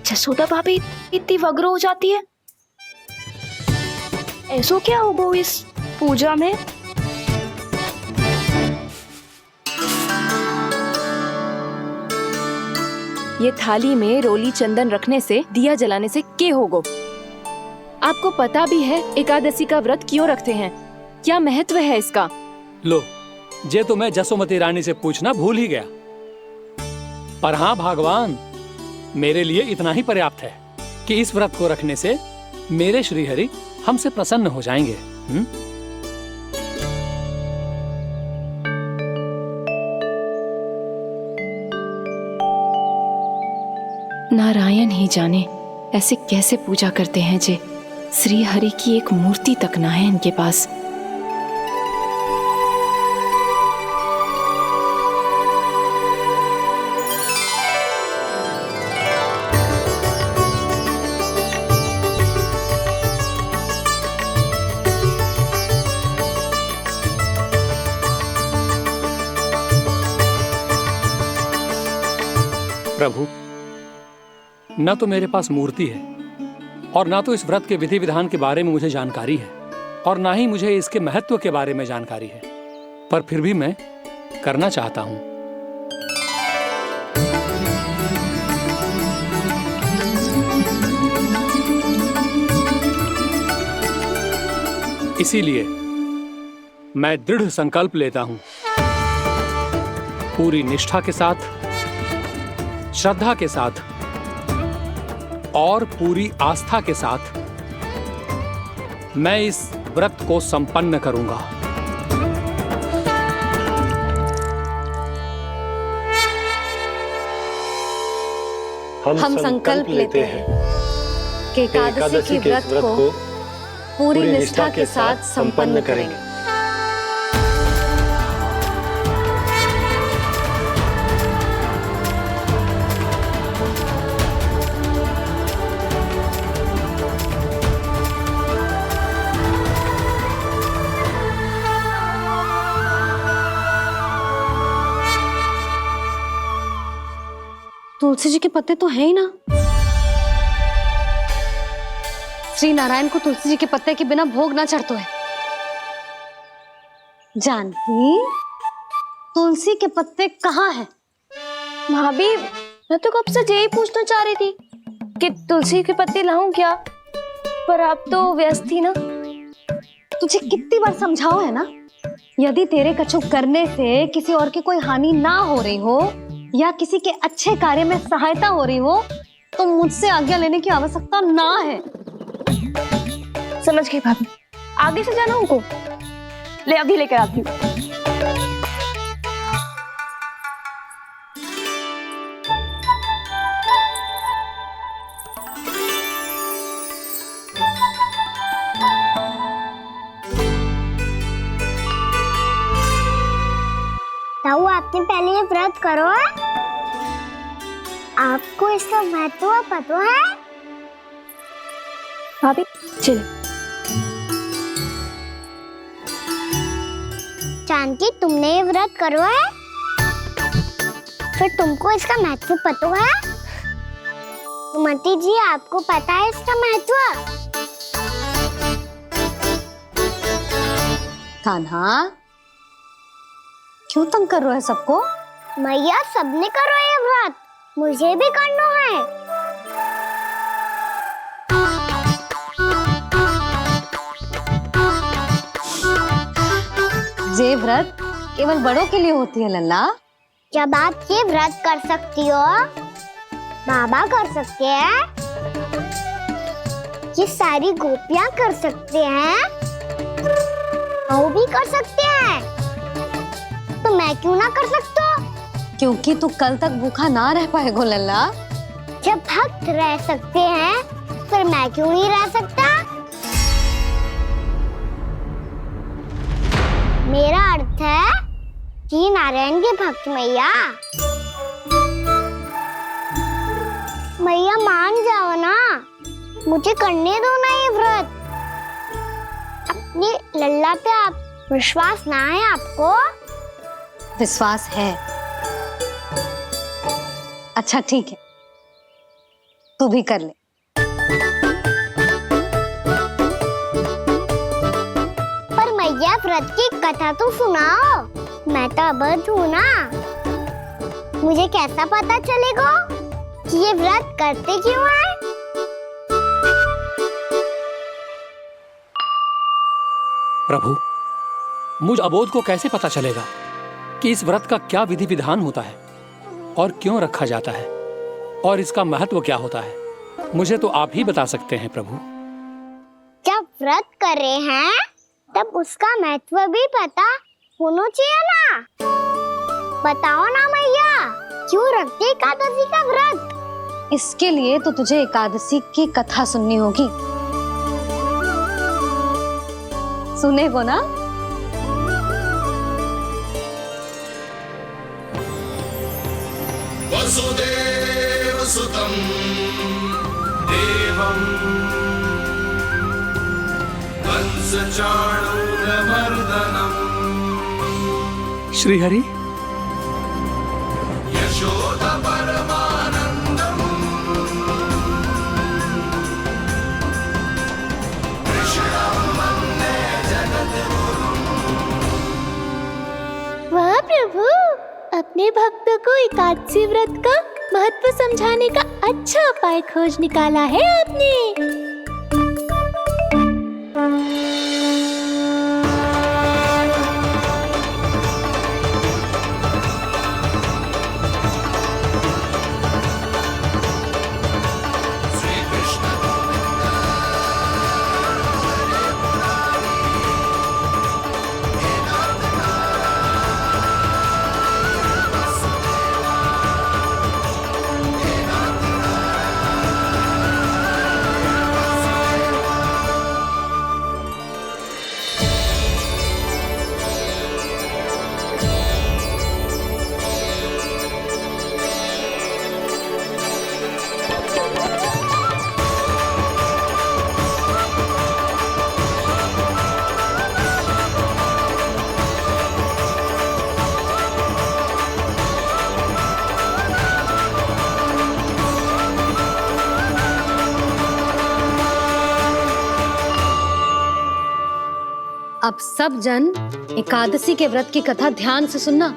जसोदा भाभी इतनी वग्र हो जाती है। ऐसो क्या होगा इस पूजा में? ये थाली में रोली चंदन रखने से, दिया जलाने से के होगो? आपको पता भी है एकादशी का व्रत क्यों रखते हैं? क्या महत्व है इसका? लो, जे तो मैं जसोमती रानी से पूछना भूल ही गया। पर हाँ भगवान, मेरे लिए इतना ही पर्याप्त है कि इस व्रत को रखने से मेरे श्रीहरि हमसे प्रसन्न हो जाएंगे। नारायण ही जाने ऐसे कैसे पूजा करते हैं जे श्री हरि की एक मूर्ति तक ना है इनके पास। प्रभु, न तो मेरे पास मूर्ति है और ना तो इस व्रत के विधि विधान के बारे में मुझे जानकारी है और ना ही मुझे इसके महत्व के बारे में जानकारी है, पर फिर भी मैं करना चाहता हूं। इसीलिए मैं दृढ़ संकल्प लेता हूं, पूरी निष्ठा के साथ, श्रद्धा के साथ और पूरी आस्था के साथ मैं इस व्रत को संपन्न करूंगा। हम संकल्प लेते हैं कि एकादशी के व्रत को पूरी निष्ठा के साथ संपन्न करेंगे। तुलसी जी के पत्ते तो हैं ही ना। श्री नारायण को तुलसी जी के पत्ते के बिना भोग ना चढ़तो है। जानकी, तुलसी के पत्ते कहाँ हैं? भाभी, मैं तो कब से यही पूछना चाह रही थी कि तुलसी के पत्ते लाऊं क्या, पर आप तो व्यस्त थी ना। तुझे कितनी बार समझाओ है ना, यदि तेरे कछु करने से किसी और की कोई हानि ना हो रही हो या किसी के अच्छे कार्य में सहायता हो रही हो तो मुझसे आज्ञा लेने की आवश्यकता ना है। समझ गई भाभी, आगे से जाना उनको। ले अभी लेकर आती हूँ। ताऊ, आपने पहले ये व्रत करो है? आपको इसका महत्व पता है? भाभी चल। जानकी, तुमने ये व्रत करो है? फिर तुमको इसका महत्व पता है? सुमति जी, आपको पता है इसका महत्व? कान्हा, क्यों तंग कर रहे हो सबको? मैया, सबने करो ये व्रत, मुझे भी करना है। ये व्रत केवल बड़ों के लिए होती है लल्ला। जब आप ये व्रत कर सकती हो, बाबा कर सकते हैं, ये सारी गोपियां कर सकते हैं, वो भी कर सकते हैं, तो मैं क्यों ना कर सकता? क्योंकि तू कल तक भूखा ना रह पाएगो लल्ला। जब भक्त रह सकते हैं, फिर मैं क्यों नहीं रह सकता? मेरा अर्थ है कि नारायण के भक्त मैया, मैया मान जाओ ना, मुझे करने दो ना ये व्रत। अपनी लल्ला पे आप विश्वास ना है आपको? विश्वास है। अच्छा ठीक है, तू भी कर ले। पर मैया व्रत की कथा तो सुनाओ, मैं तो अबध हूँ ना। मुझे कैसा पता चलेगा कि ये व्रत करते क्यों हैं? प्रभु, मुझ अबोध को कैसे पता चलेगा कि इस व्रत का क्या विधि विधान होता है और क्यों रखा जाता है और इसका महत्व क्या होता है? मुझे तो आप ही बता सकते हैं प्रभु। जब व्रत कर रहे हैं तब उसका महत्व भी पता होना चाहिए ना। बताओ ना मैया, क्यों रखते एकादशी का व्रत? इसके लिए तो तुझे एकादशी की कथा सुननी होगी। सुनेगो ना? वसुदेव सुतं देवं कंसचाणूरमर्दनम् श्रीहरि, यशोदा परमानंदम् कृष्णं वन्दे जगद्गुरुम्। वाह प्रभु, अपने भक्तों को एकादशी व्रत का महत्व समझाने का अच्छा उपाय खोज निकाला है आपने। अब सब जन एकादशी के व्रत की कथा ध्यान से सुनना,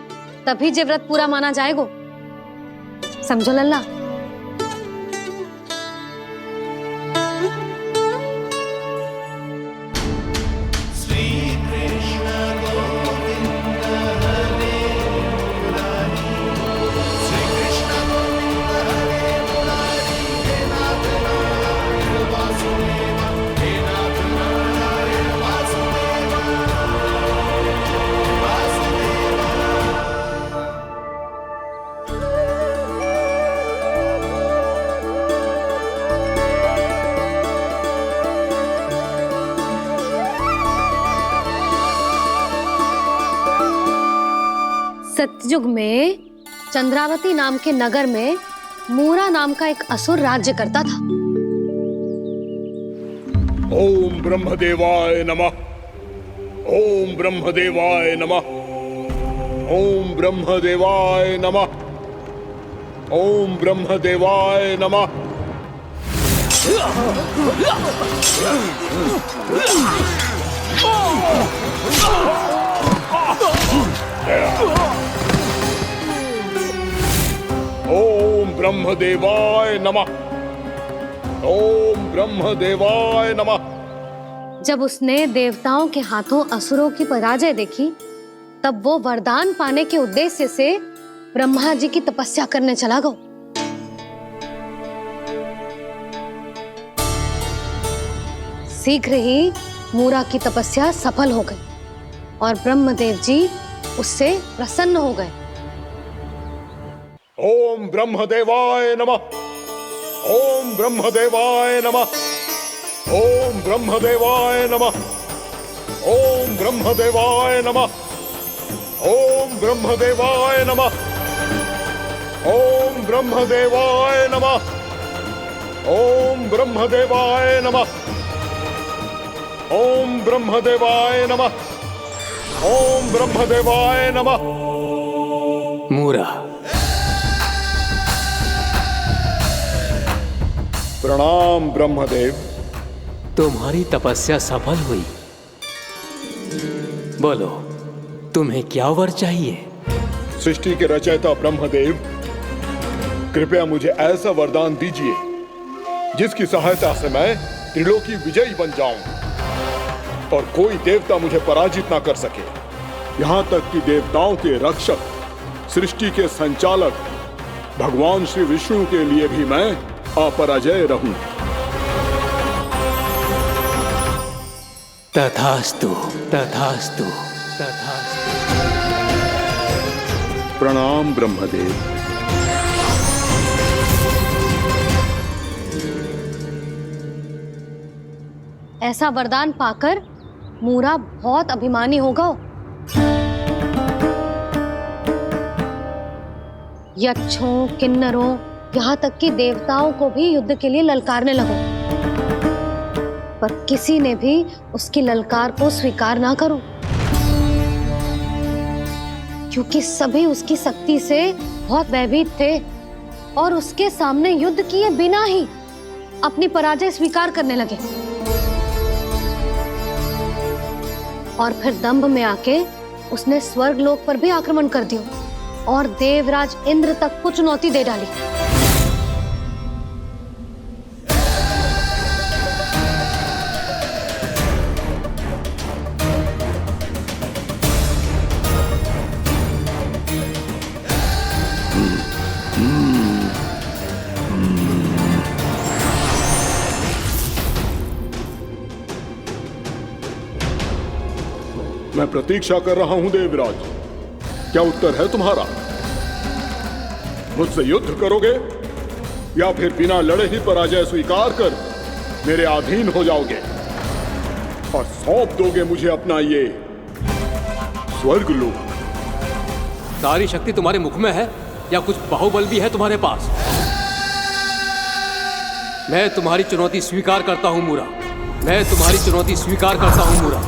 तभी जे व्रत पूरा माना जाएगा। समझो लल्ला? सतयुग में चंद्रावती नाम के नगर में मूरा नाम का एक असुर राज्य करता था। ओम ब्रह्मदेवाय नमः। ओम ब्रह्मदेवाय नमः। ओम ब्रह्मदेवाय नमः। ओम ब्रह्मदेवाय नमः। ओम ब्रह्मदेवाय नमः। ओम ब्रह्मदेवाय नमः। जब उसने देवताओं के हाथों असुरों की पराजय देखी, तब वो वरदान पाने के उद्देश्य से ब्रह्मा जी की तपस्या करने चला गया। शीघ्र ही मूरा की तपस्या सफल हो गई और ब्रह्मदेव जी उससे प्रसन्न हो गए। ओम ब्रह्मदेवाय नमः। ओम ब्रह्मदेवाय नमः। ओम ब्रह्मदेवाय नमः। ओम ब्रह्मदेवाय नमः। ओम ब्रह्मदेवाय नमः। ओम ब्रह्मदेवाय नमः। ओम ब्रह्मदेवाय नमः। ओम ब्रह्मदेवाय नमः। ओम ब्रह्मदेवाय नमः। मूरा, प्रणाम ब्रह्मदेव। तुम्हारी तपस्या सफल हुई। बोलो, तुम्हें क्या वर चाहिए? सृष्टि के रचयिता ब्रह्मदेव, कृपया मुझे ऐसा वरदान दीजिए जिसकी सहायता से मैं त्रिलोकी विजयी बन जाऊं और कोई देवता मुझे पराजित ना कर सके। यहां तक कि देवताओं के रक्षक, सृष्टि के संचालक भगवान श्री विष्णु के लिए भी मैं अपराजय रहूं। तथास्तु, तथास्तु, तथास्तु। प्रणाम ब्रह्मदेव। ऐसा वरदान पाकर मूरा बहुत अभिमानी होगा। यक्षों, किन्नरों, यहाँ तक कि देवताओं को भी युद्ध के लिए ललकारने लगो, पर किसी ने भी उसकी ललकार को स्वीकार ना करो, क्योंकि सभी उसकी शक्ति से बहुत भयभीत थे और उसके सामने युद्ध किए बिना ही अपनी पराजय स्वीकार करने लगे। और फिर दंभ में आके उसने स्वर्ग लोक पर भी आक्रमण कर दिया और देवराज इंद्र तक को चुनौती दे डाली। मैं प्रतीक्षा कर रहा हूं देवराज, क्या उत्तर है तुम्हारा? मुझसे युद्ध करोगे या फिर बिना लड़े ही पराजय स्वीकार कर मेरे अधीन हो जाओगे और सौंप दोगे मुझे अपना ये स्वर्ग लोक? सारी शक्ति तुम्हारे मुख में है या कुछ बाहुबल भी है तुम्हारे पास? मैं तुम्हारी चुनौती स्वीकार करता हूं मूरा, मैं तुम्हारी चुनौती स्वीकार करता हूं मूरा।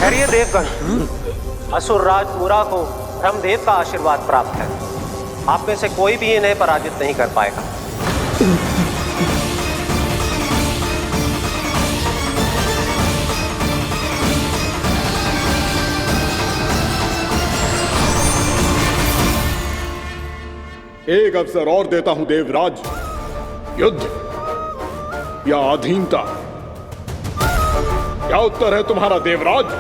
खैरिए देवगण, असुरराज मूरा को ब्रह्मदेव का आशीर्वाद प्राप्त है। आप में से कोई भी इन्हें पराजित नहीं कर पाएगा। एक अवसर और देता हूं देवराज, युद्ध या अधीनता, क्या उत्तर है तुम्हारा देवराज?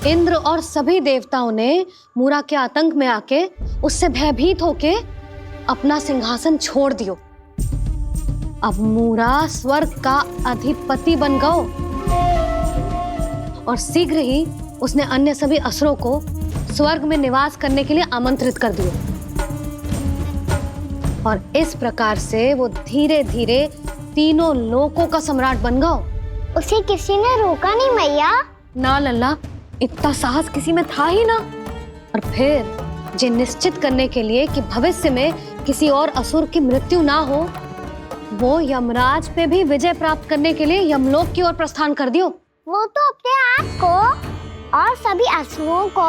इंद्र और सभी देवताओं ने मूरा के आतंक में आके उससे भयभीत होके अपना सिंहासन छोड़ दियो। अब मूरा स्वर्ग का अधिपति बन गयो और शीघ्र ही उसने अन्य सभी असुरों को स्वर्ग में निवास करने के लिए आमंत्रित कर दिया। और इस प्रकार से वो धीरे धीरे तीनों लोकों का सम्राट बन गया। उसे किसी ने रोका नहीं मैया? ना लल्ला, इतना साहस किसी में था ही ना। और फिर जे निश्चित करने के लिए कि भविष्य में किसी और असुर की मृत्यु ना हो, वो यमराज पे भी विजय प्राप्त करने के लिए यमलोक की ओर प्रस्थान कर दियो। वो तो अपने आप को और सभी असुरों को